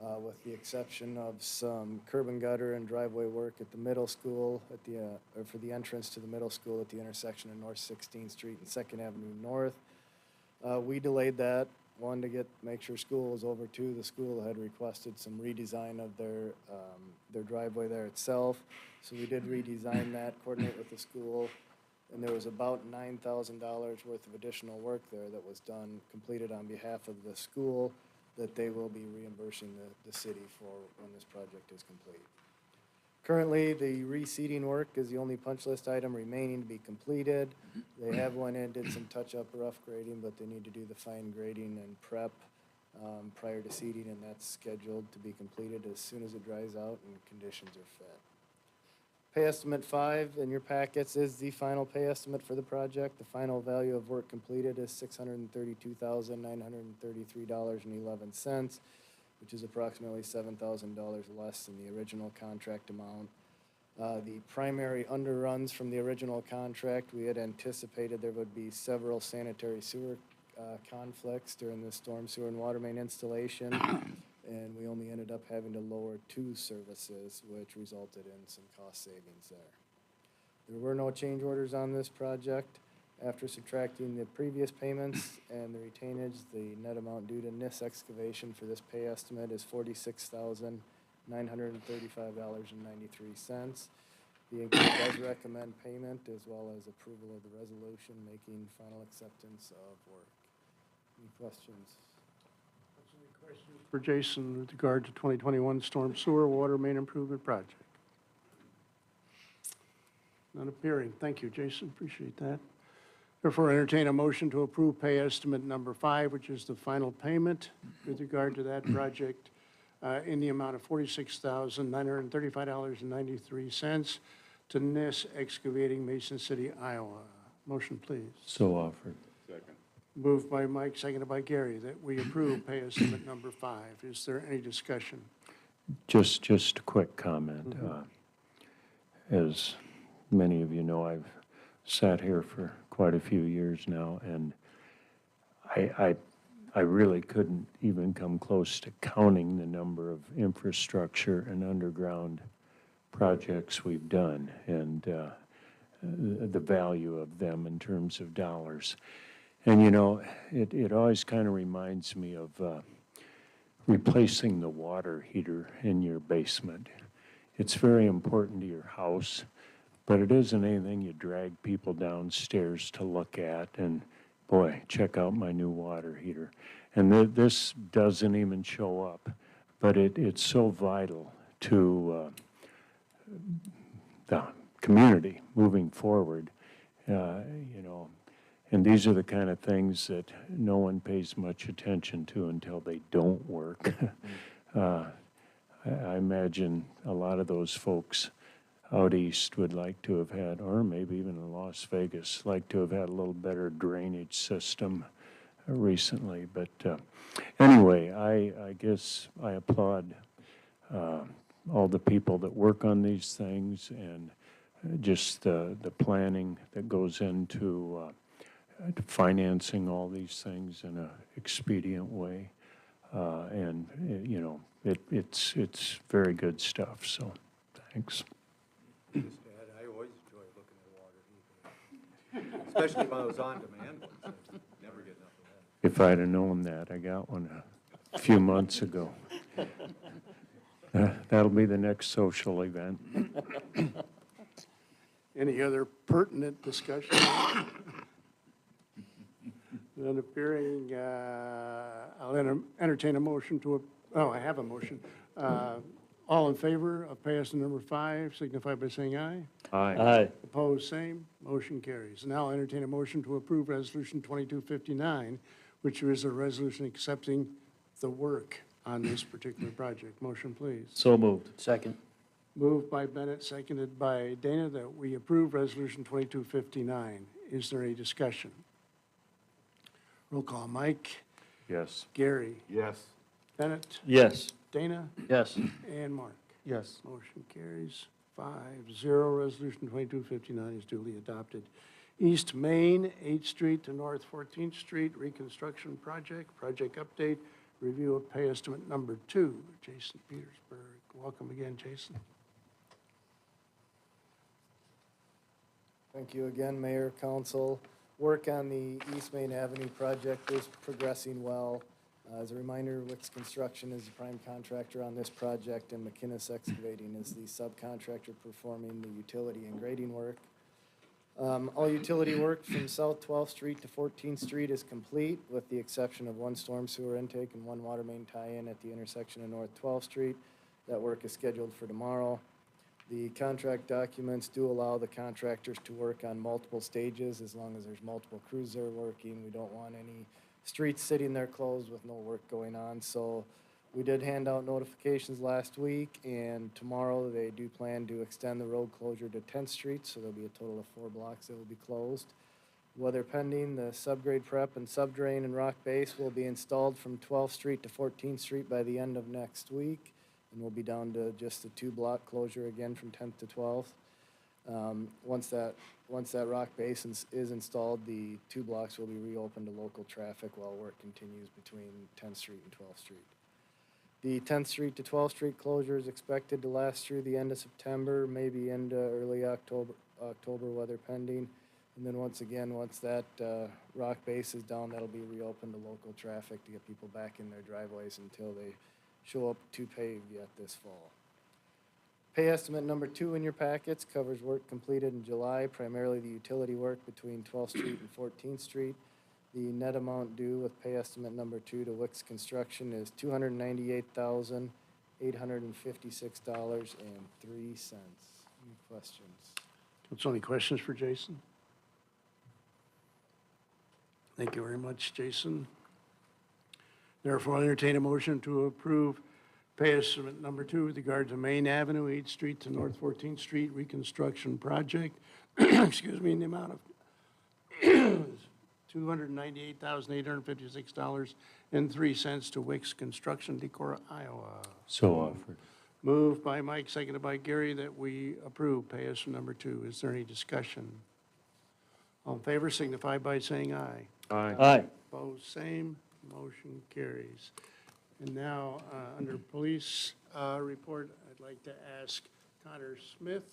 with the exception of some curb and gutter and driveway work at the middle school, or for the entrance to the middle school at the intersection of North 16th Street and 2nd Avenue North. We delayed that, one, to make sure school was over, two, the school had requested some redesign of their driveway there itself. So we did redesign that, coordinate with the school, and there was about $9,000 worth of additional work there that was done, completed on behalf of the school, that they will be reimbursing the city for when this project is complete. Currently, the reseeding work is the only punch list item remaining to be completed. They have went in, did some touch-up rough grading, but they need to do the fine grading and prep prior to seeding, and that's scheduled to be completed as soon as it dries out and conditions are fit. Pay estimate 5 in your packets is the final pay estimate for the project. The final value of work completed is $632,933.11, which is approximately $7,000 less than the original contract amount. The primary underruns from the original contract, we had anticipated there would be several sanitary sewer conflicts during the storm sewer and water main installation, and we only ended up having to lower 2 services, which resulted in some cost savings there. There were no change orders on this project. After subtracting the previous payments and the retainage, the net amount due to NISS Excavation for this pay estimate is $46,935.93. The inc does recommend payment as well as approval of the resolution making final acceptance of work. Any questions? For Jason with regard to 2021 storm sewer water main improvement project. None appearing. Thank you, Jason. Appreciate that. Therefore, entertain a motion to approve pay estimate number 5, which is the final payment with regard to that project in the amount of $46,935.93 to NISS Excavating, Mason City, Iowa. Motion, please. So offered. Second. Moved by Mike, seconded by Gary, that we approve pay estimate number 5. Is there any discussion? Just a quick comment. As many of you know, I've sat here for quite a few years now, and I really couldn't even come close to counting the number of infrastructure and underground projects we've done and the value of them in terms of dollars. And you know, it always kind of reminds me of replacing the water heater in your basement. It's very important to your house, but it isn't anything you drag people downstairs to look at and, boy, check out my new water heater. And this doesn't even show up, but it's so vital to the community moving forward, you know. And these are the kind of things that no one pays much attention to until they don't work. I imagine a lot of those folks out east would like to have had, or maybe even in Las Vegas, like to have had a little better drainage system recently. But anyway, I guess I applaud all the people that work on these things and just the planning that goes into financing all these things in an expedient way. And, you know, it's very good stuff, so thanks. I always enjoy looking at water heaters, especially one of those on-demand ones. I never get enough of that. If I'd have known that, I got one a few months ago. That'll be the next social event. Any other pertinent discussion? None appearing. I'll entertain a motion to, I have a motion. All in favor of pay estimate number 5, signify by saying aye. Aye. Opposed, same. Motion carries. Now I'll entertain a motion to approve Resolution 2259, which is a resolution accepting the work on this particular project. Motion, please. So moved. Second. Moved by Bennett, seconded by Dana, that we approve Resolution 2259. Is there any discussion? Roll call, Mike, Yes. Gary, Yes. Bennett, Yes. Dana, Yes. and Mark. Yes. Motion carries 5-0. Resolution 2259 is duly adopted. East Main, 8th Street to North 14th Street, reconstruction project, project update, review of pay estimate number 2, Jason Petersburg. Welcome again, Jason. Thank you again, Mayor, Council. Work on the East Main Avenue project is progressing well. As a reminder, Wicks Construction is the prime contractor on this project, and McKinnis Excavating is the subcontractor performing the utility and grading work. All utility work from South 12th Street to 14th Street is complete, with the exception of one storm sewer intake and one water main tie-in at the intersection of North 12th Street. That work is scheduled for tomorrow. The contract documents do allow the contractors to work on multiple stages as long as there's multiple crews there working. We don't want any streets sitting there closed with no work going on. So we did hand out notifications last week, and tomorrow they do plan to extend the road closure to 10th Street, so there'll be a total of 4 blocks that will be closed. Weather pending, the subgrade prep and subdrain and rock base will be installed from 12th Street to 14th Street by the end of next week. And we'll be down to just a 2-block closure again from 10th to 12th. Once that rock base is installed, the 2 blocks will be reopened to local traffic while work continues between 10th Street and 12th Street. The 10th Street to 12th Street closure is expected to last through the end of September, maybe into early October, weather pending. And then once that rock base is down, that'll be reopened to local traffic to get people back in their driveways until they show up to pave yet this fall. Pay estimate number 2 in your packets covers work completed in July, primarily the utility work between 12th Street and 14th Street. The net amount due with pay estimate number 2 to Wicks Construction is $298,856.03. Any questions? Council, any questions for Jason? Thank you very much, Jason. Therefore, I'll entertain a motion to approve pay estimate number 2 with regard to Main Avenue, 8th Street to North 14th Street reconstruction project, excuse me, in the amount of $298,856.03 to Wicks Construction, Decorah, Iowa. So offered. Moved by Mike, seconded by Gary, that we approve pay estimate number 2. Is there any discussion? All in favor signify by saying aye. Aye. Aye. Opposed, same. Motion carries. And now, under police report, I'd like to ask Connor Smith,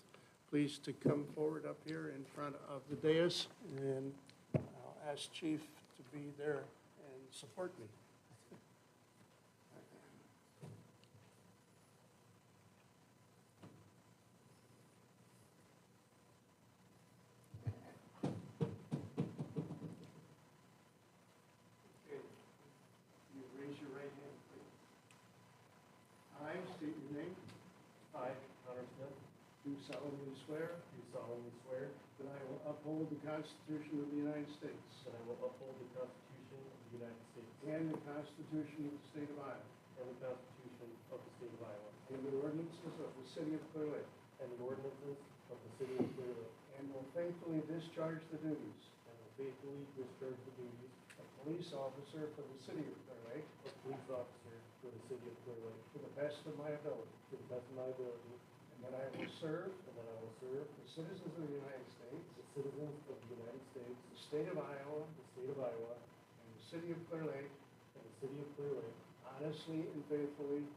please, to come forward up here in front of the dais, and I'll ask Chief to be there and support me. You raise your right hand, please. I state your name. I, Connor Smith, Do solemnly swear do solemnly swear that I will uphold the Constitution of the United States that I will uphold the Constitution of the United States and the Constitution of the State of Iowa and the Constitution of the State of Iowa and the ordinances of the City of Clear Lake, and the ordinances of the City of Clear Lake, and will faithfully discharge the duties and will faithfully discharge the duties of police officer for the City of Clear Lake of police officer for the City of Clear Lake to the best of my ability, to the best of my ability, and that I will serve and that I will serve the citizens of the United States, the citizens of the United States, the State of Iowa, the State of Iowa, and the City of Clear Lake and the City of Clear Lake, honestly and faithfully,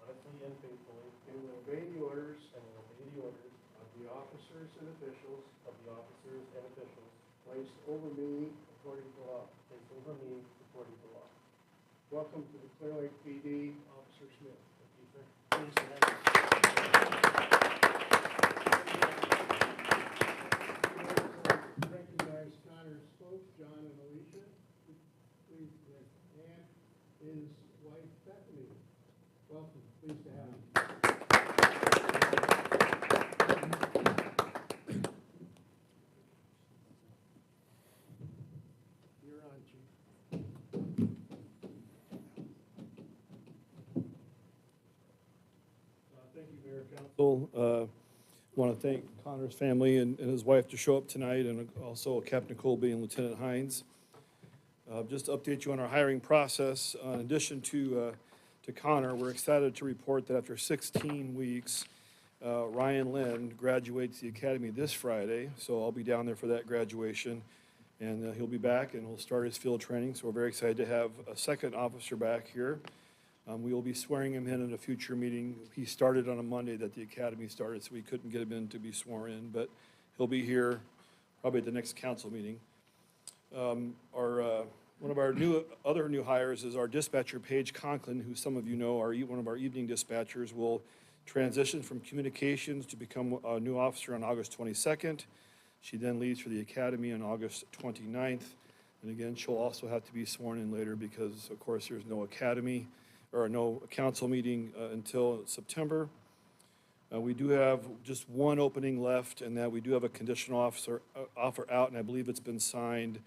honestly and faithfully, and will obey the orders and will obey the orders of the officers and officials of the officers and officials placed over me according to law. placed over me according to law. Welcome to the Clear Lake PD, Officer Smith. Thank you, sir. Please stand. Recognize Connor's folks, John and Alicia. Please, and his wife Bethany. Welcome, pleased to have you. You're on, Chief. Thank you, Mayor, Council. Want to thank Connor's family and his wife to show up tonight, and also Captain Colby and Lieutenant Hines. Just to update you on our hiring process, in addition to Connor, we're excited to report that after 16 weeks, Ryan Lynn graduates the academy this Friday, so I'll be down there for that graduation. And he'll be back and he'll start his field training, so we're very excited to have a second officer back here. We will be swearing him in a future meeting. He started on a Monday that the academy started, so we couldn't get him in to be sworn in, but he'll be here probably at the next council meeting. One of our other new hires is our dispatcher, Paige Conklin, who some of you know are one of our evening dispatchers, will transition from communications to become a new officer on August 22nd. She then leaves for the academy on August 29th. And again, she'll also have to be sworn in later because, of course, there's no academy or no council meeting until September. We do have just one opening left, and that we do have a conditional offer out, and I believe it's been signed.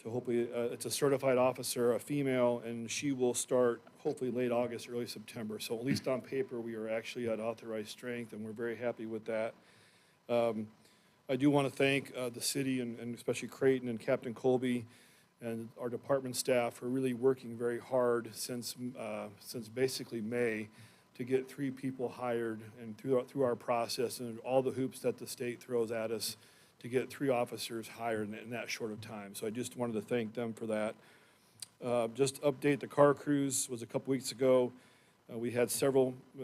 To hopefully, it's a certified officer, a female, and she will start hopefully late August, early September. So at least on paper, we are actually at authorized strength, and we're very happy with that. I do want to thank the city and especially Creighton and Captain Colby and our department staff for really working very hard since basically May to get 3 people hired and through our process and all the hoops that the state throws at us to get 3 officers hired in that short of time. So I just wanted to thank them for that. Just update, the car cruise was a couple weeks ago. We had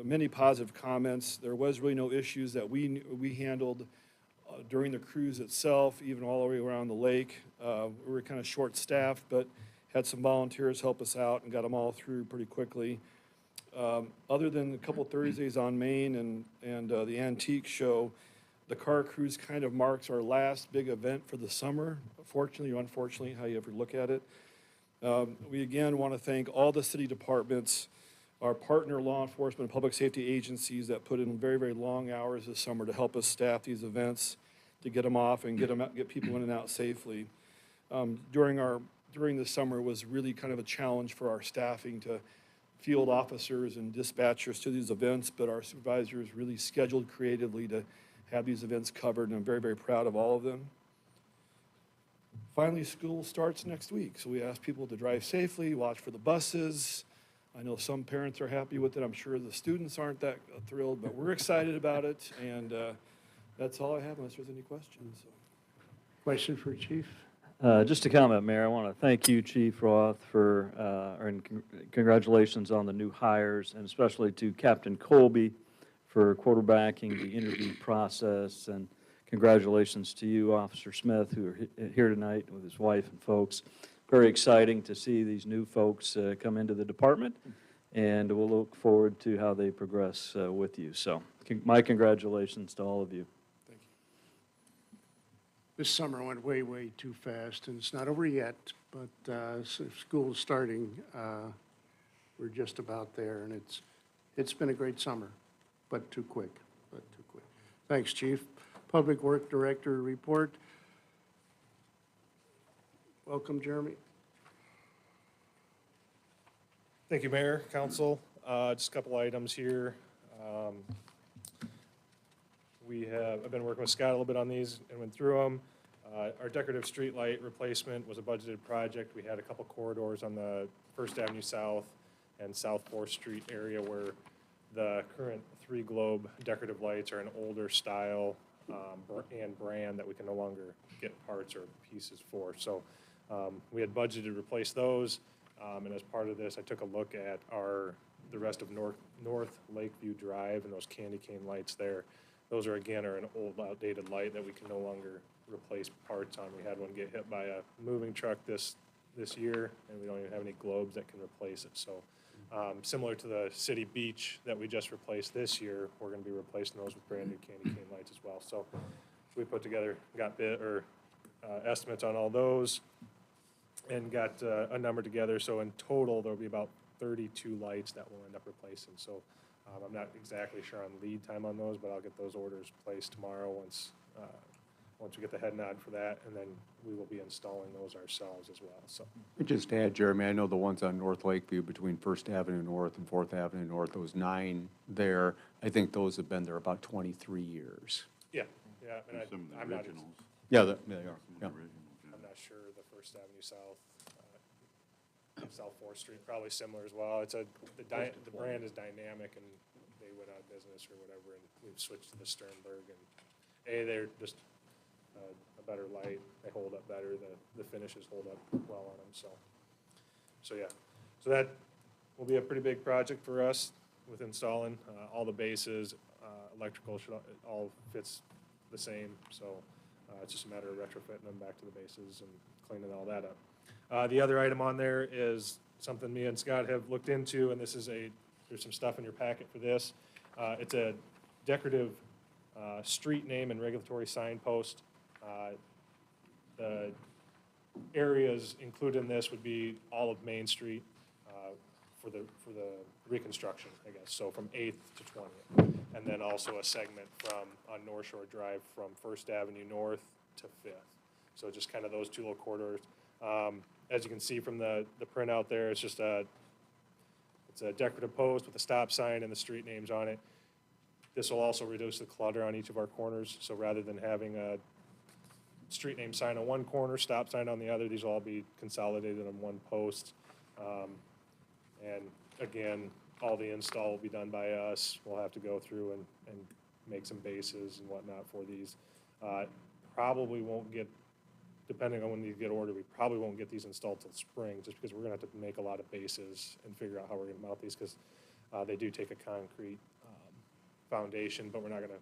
many positive comments. There was really no issues that we handled during the cruise itself, even all the way around the lake. We were kind of short-staffed, but had some volunteers help us out and got them all through pretty quickly. Other than a couple Thursdays on Main and the antique show, the car cruise kind of marks our last big event for the summer, fortunately or unfortunately, how you ever look at it. We again want to thank all the city departments, our partner law enforcement and public safety agencies that put in very, very long hours this summer to help us staff these events, to get them off and get people in and out safely. During the summer was really kind of a challenge for our staffing to field officers and dispatchers to these events, but our supervisors really scheduled creatively to have these events covered, and I'm very, very proud of all of them. Finally, school starts next week, so we ask people to drive safely, watch for the buses. I know some parents are happy with it. I'm sure the students aren't that thrilled, but we're excited about it, and that's all I have unless there's any questions. Question for Chief? Just a comment, Mayor. I want to thank you, Chief Roth, and congratulations on the new hires, and especially to Captain Colby for quarterbacking the interview process, and congratulations to you, Officer Smith, who are here tonight with his wife and folks. Very exciting to see these new folks come into the department, and we'll look forward to how they progress with you. So my congratulations to all of you. Thank you. This summer went way, way too fast, and it's not over yet, but school's starting. We're just about there, and it's been a great summer. But too quick. Thanks, Chief. Public Work Director report. Welcome, Jeremy. Thank you, Mayor, Council. Just a couple items here. I've been working with Scott a little bit on these and went through them. Our decorative street light replacement was a budgeted project. We had a couple corridors on the First Avenue South and South 4th Street area where the current 3 globe decorative lights are an older style and brand that we can no longer get parts or pieces for. So we had budgeted to replace those, and as part of this, I took a look at the rest of North Lakeview Drive and those candy cane lights there. Those are an old outdated light that we can no longer replace parts on. We had one get hit by a moving truck this year, and we don't even have any globes that can replace it. So similar to the city beach that we just replaced this year, we're going to be replacing those with brand new candy cane lights as well. So we got estimates on all those and got a number together. So in total, there'll be about 32 lights that we'll end up replacing. So I'm not exactly sure on lead time on those, but I'll get those orders placed tomorrow once we get the head nod for that, and then we will be installing those ourselves as well. So Just to add, Jeremy, I know the ones on North Lakeview between First Avenue North and 4th Avenue North, those 9 there, I think those have been there about 23 years. yeah, and Some of the I'm not originals. Yeah, they are. I'm not sure the First Avenue South, South Fourth Street, probably similar as well. It's the brand is dynamic, and they went out of business or whatever, and we've switched to the Sternberg, and they're just a better light. They hold up better. The finishes hold up well on them. So yeah. So that will be a pretty big project for us with installing all the bases. Electrical should all fits the same. So it's just a matter of retrofitting them back to the bases and cleaning all that up. The other item on there is something me and Scott have looked into, and this is there's some stuff in your packet for this. It's a decorative street name and regulatory signpost. The areas included in this would be all of Main Street for the reconstruction, I guess. So from 8th to 20th, and then also a segment from on North Shore Drive from First Avenue North to 5th. So just kind of those two little corridors. As you can see from the printout there, it's just it's a decorative post with a stop sign and the street names on it. This will also reduce the clutter on each of our corners. So rather than having a street name sign on one corner, stop sign on the other, these will all be consolidated on one post. And again, all the install will be done by us. We'll have to go through and make some bases and whatnot for these. Probably won't get, depending on when these get ordered, we probably won't get these installed till spring, just because we're gonna have to make a lot of bases and figure out how we're gonna mount these, because they do take a concrete foundation, but we're not gonna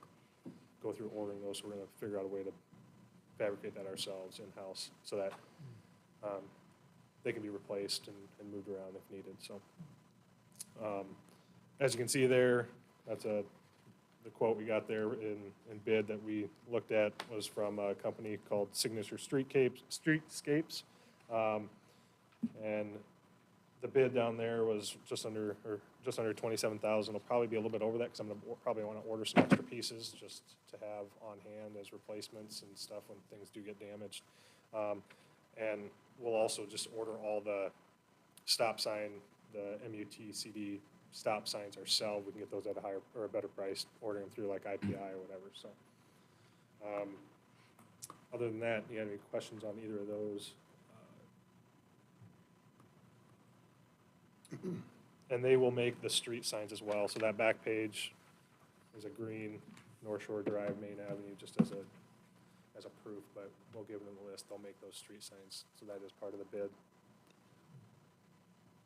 go through ordering those, so we're gonna figure out a way to fabricate that ourselves in-house, so that they can be replaced and moved around if needed. So as you can see there, that's the quote we got there in bid that we looked at was from a company called Signature Streetscapes. And the bid down there was just under 27,000. It'll probably be a little bit over that, because I'm gonna probably want to order some extra pieces just to have on hand as replacements and stuff when things do get damaged. And we'll also just order all the stop sign, the MUTCD stop signs ourselves. We can get those at a higher or a better price, ordering them through like IPI or whatever. So other than that, you have any questions on either of those? And they will make the street signs as well. So that back page is a green North Shore Drive, Main Avenue, just as a proof, but we'll give them the list. They'll make those street signs. So that is part of the bid.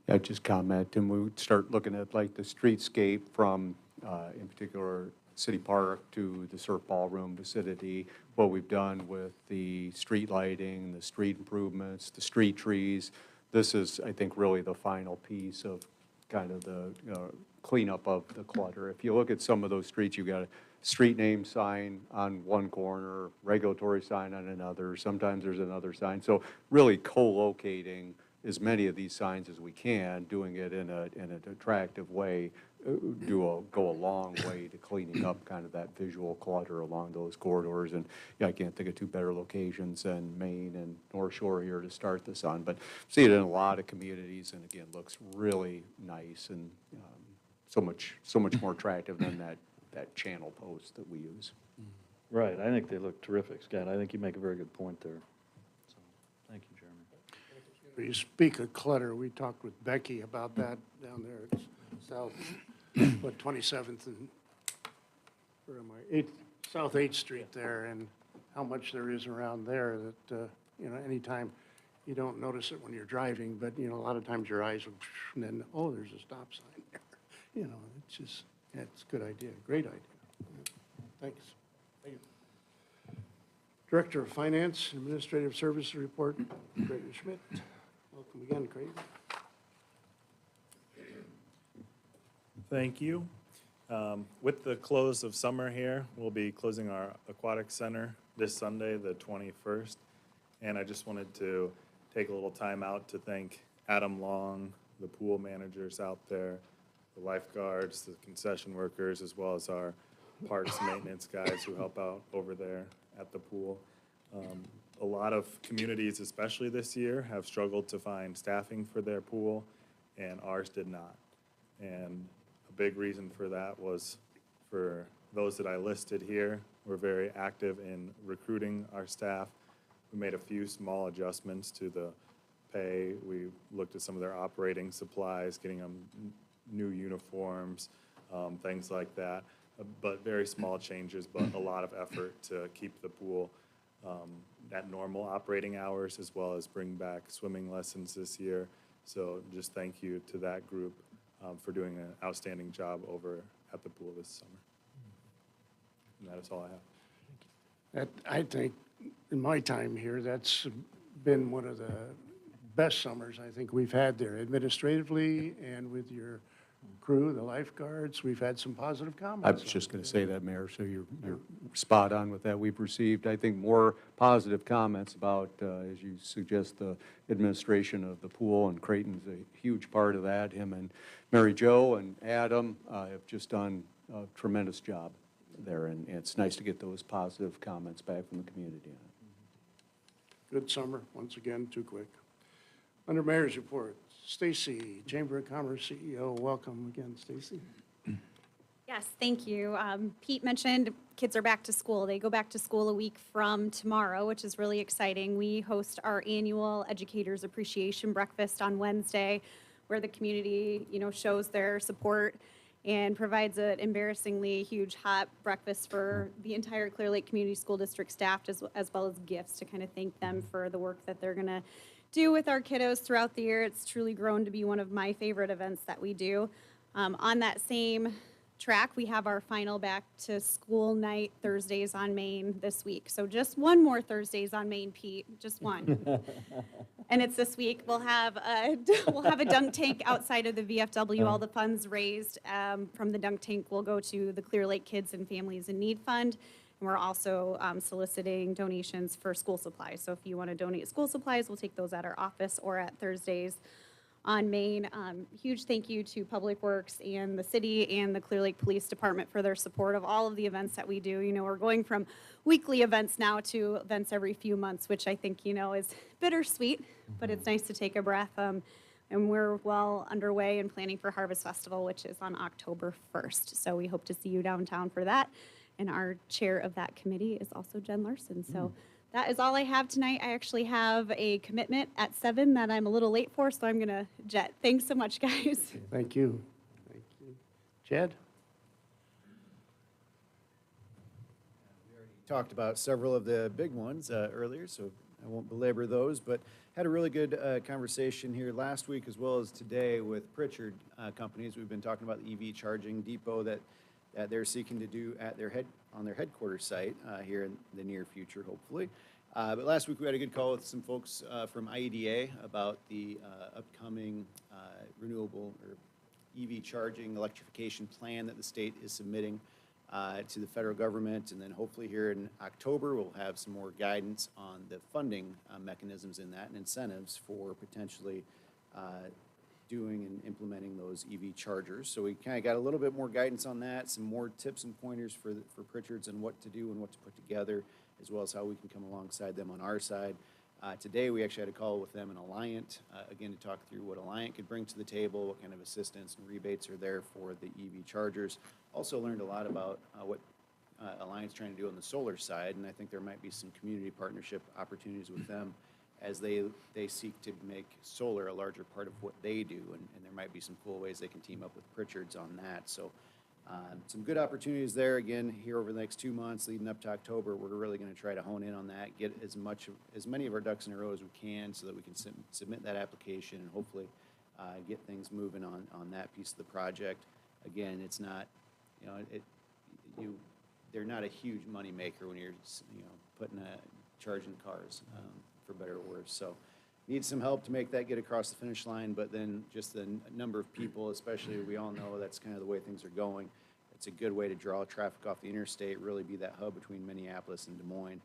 Yeah, just comment, and we would start looking at like the streetscape from, in particular, City Park to the Surf Ballroom vicinity, what we've done with the street lighting, the street improvements, the street trees. This is, I think, really the final piece of kind of the cleanup of the clutter. If you look at some of those streets, you've got a street name sign on one corner, regulatory sign on another, sometimes there's another sign. So really co-locating as many of these signs as we can, doing it in an attractive way, go a long way to cleaning up kind of that visual clutter along those corridors. And yeah, I can't think of two better locations than Main and North Shore here to start this on. But see it in a lot of communities, and again, looks really nice and so much more attractive than that channel post that we use. Right, I think they look terrific, Scott. I think you make a very good point there. So, thank you, Jeremy. You speak of clutter, we talked with Becky about that down there at South, 27th and, where am I, 8th, South 8th Street there, and how much there is around there that, anytime, you don't notice it when you're driving, but, a lot of times your eyes will, and then, oh, there's a stop sign there. It's just, it's a good idea, great idea. Thanks. Thank you. Director of Finance, Administrative Services Report, Craig Schmidt. Welcome again, Craig. Thank you. With the close of summer here, we'll be closing our aquatic center this Sunday, the 21st. And I just wanted to take a little time out to thank Adam Long, the pool managers out there, the lifeguards, the concession workers, as well as our parks maintenance guys who help out over there at the pool. A lot of communities, especially this year, have struggled to find staffing for their pool, and ours did not. And a big reason for that was for those that I listed here. We're very active in recruiting our staff. We made a few small adjustments to the pay. We looked at some of their operating supplies, getting them new uniforms, things like that. But very small changes, but a lot of effort to keep the pool at normal operating hours, as well as bring back swimming lessons this year. So just thank you to that group for doing an outstanding job over at the pool this summer. And that is all I have. I think, in my time here, that's been one of the best summers I think we've had there administratively and with your crew, the lifeguards. We've had some positive comments. I was just going to say that, Mayor, so you're spot on with that. We've received, I think, more positive comments about, as you suggest, the administration of the pool, and Creighton's a huge part of that. Him and Mary Jo and Adam have just done a tremendous job there, and it's nice to get those positive comments back from the community. Good summer, once again, too quick. Under Mayor's report, Stacy, Chamber of Commerce CEO, welcome again, Stacy. Yes, thank you. Pete mentioned kids are back to school. They go back to school a week from tomorrow, which is really exciting. We host our annual Educators Appreciation Breakfast on Wednesday, where the community, shows their support and provides an embarrassingly huge hot breakfast for the entire Clear Lake Community School District staff, as well as gifts to kind of thank them for the work that they're going to do with our kiddos throughout the year. It's truly grown to be one of my favorite events that we do. On that same track, we have our final back to school night Thursdays on Main this week. So just one more Thursdays on Main, Pete, just one. And it's this week. We'll have a dunk tank outside of the VFW. All the funds raised from the dunk tank will go to the Clear Lake Kids and Families in Need Fund. And we're also soliciting donations for school supplies. So if you want to donate school supplies, we'll take those at our office or at Thursdays on Main. Huge thank you to Public Works and the city and the Clear Lake Police Department for their support of all of the events that we do. We're going from weekly events now to events every few months, which I think, is bittersweet, but it's nice to take a breath. And we're well underway and planning for Harvest Festival, which is on October 1st. So we hope to see you downtown for that. And our chair of that committee is also Jen Larson. So that is all I have tonight. I actually have a commitment at 7 that I'm a little late for, so I'm going to jet. Thanks so much, guys. Thank you. Thank you. Chad? We already talked about several of the big ones earlier, so I won't belabor those, but had a really good conversation here last week as well as today with Pritchard Companies. We've been talking about the EV charging depot that they're seeking to do at on their headquarters site here in the near future, hopefully. But last week we had a good call with some folks from IEDA about the upcoming renewable or EV charging electrification plan that the state is submitting to the federal government. And then hopefully here in October, we'll have some more guidance on the funding mechanisms in that and incentives for potentially doing and implementing those EV chargers. So we kind of got a little bit more guidance on that, some more tips and pointers for Pritchard's and what to do and what to put together, as well as how we can come alongside them on our side. Today, we actually had a call with them and Alliant, again, to talk through what Alliant could bring to the table, what kind of assistance and rebates are there for the EV chargers. Also learned a lot about what Alliant's trying to do on the solar side, and I think there might be some community partnership opportunities with them as they seek to make solar a larger part of what they do, and there might be some cool ways they can team up with Pritchard's on that. So some good opportunities there. Again, here over the next 2 months leading up to October, we're really going to try to hone in on that, get as many of our ducks in a row as we can so that we can submit that application and hopefully get things moving on that piece of the project. Again, it's not, they're not a huge money maker when you're, charging cars, for better or worse. So need some help to make that get across the finish line, but then just the number of people, especially, we all know that's kind of the way things are going. It's a good way to draw traffic off the interstate, really be that hub between Minneapolis and Des Moines.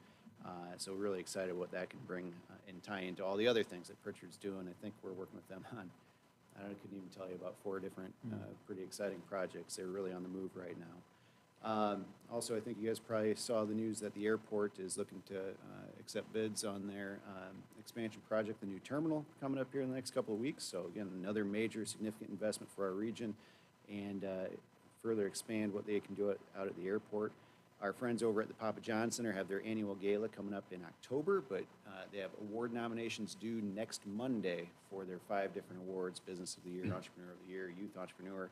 So really excited what that can bring and tie into all the other things that Pritchard's doing. I think we're working with them on, I couldn't even tell you about 4 different pretty exciting projects. They're really on the move right now. Also, I think you guys probably saw the news that the airport is looking to accept bids on their expansion project, the new terminal coming up here in the next couple of weeks. So again, another major significant investment for our region and further expand what they can do out at the airport. Our friends over at the Papa John Center have their annual gala coming up in October, but they have award nominations due next Monday for their 5 different awards: Business of the Year, Entrepreneur of the Year, Youth Entrepreneur,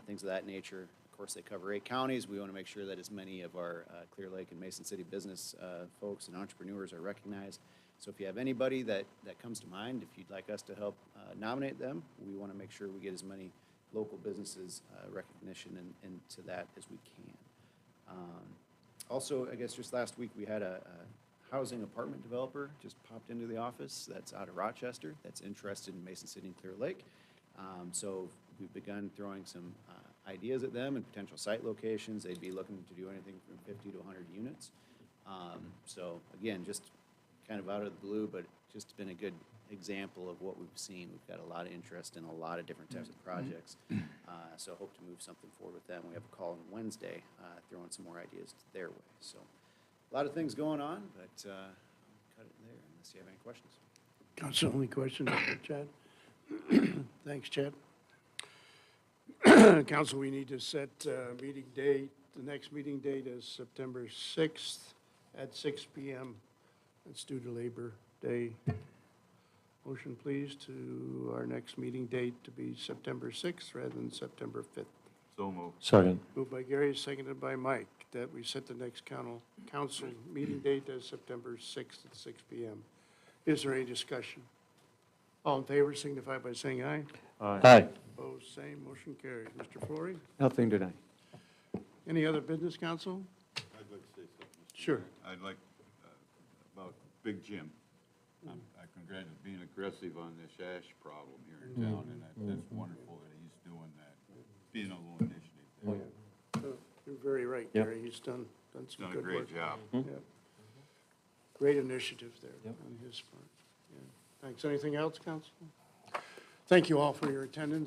things of that nature. Of course, they cover 8 counties. We want to make sure that as many of our Clear Lake and Mason City business folks and entrepreneurs are recognized. So if you have anybody that comes to mind, if you'd like us to help nominate them, we want to make sure we get as many local businesses recognition into that as we can. Also, I guess just last week, we had a housing apartment developer just popped into the office that's out of Rochester that's interested in Mason City and Clear Lake. So we've begun throwing some ideas at them and potential site locations. They'd be looking to do anything from 50 to 100 units. So again, just kind of out of the blue, but just been a good example of what we've seen. We've got a lot of interest in a lot of different types of projects. So hope to move something forward with them. We have a call on Wednesday, throwing some more ideas their way. So a lot of things going on, but I'll cut it there unless you have any questions. Council, only question, Chad? Thanks, Chad. Council, we need to set meeting date. The next meeting date is September 6th at 6 p.m. It's due to Labor Day. Motion, please, to our next meeting date to be September 6th rather than September 5th. So moved. Second. Moved by Gary, seconded by Mike, that we set the next council meeting date as September 6th at 6 p.m. Is there any discussion? All in favor signify by saying aye. Aye. Opposed, same. Motion carries. Mr. Flory, Nothing tonight. any other business, council? I'd like to say something, Mr. Sure. Mayor. I'd like, about Big Jim. I congratulate being aggressive on this ash problem here in town, and that's wonderful that he's doing that, being a little initiative there. You're very right, Yep. Gary. He's done some Done a good work. great job. Yeah. Great initiative there on his part. Yeah. Thanks. Anything else, council? Thank you all for your attendance.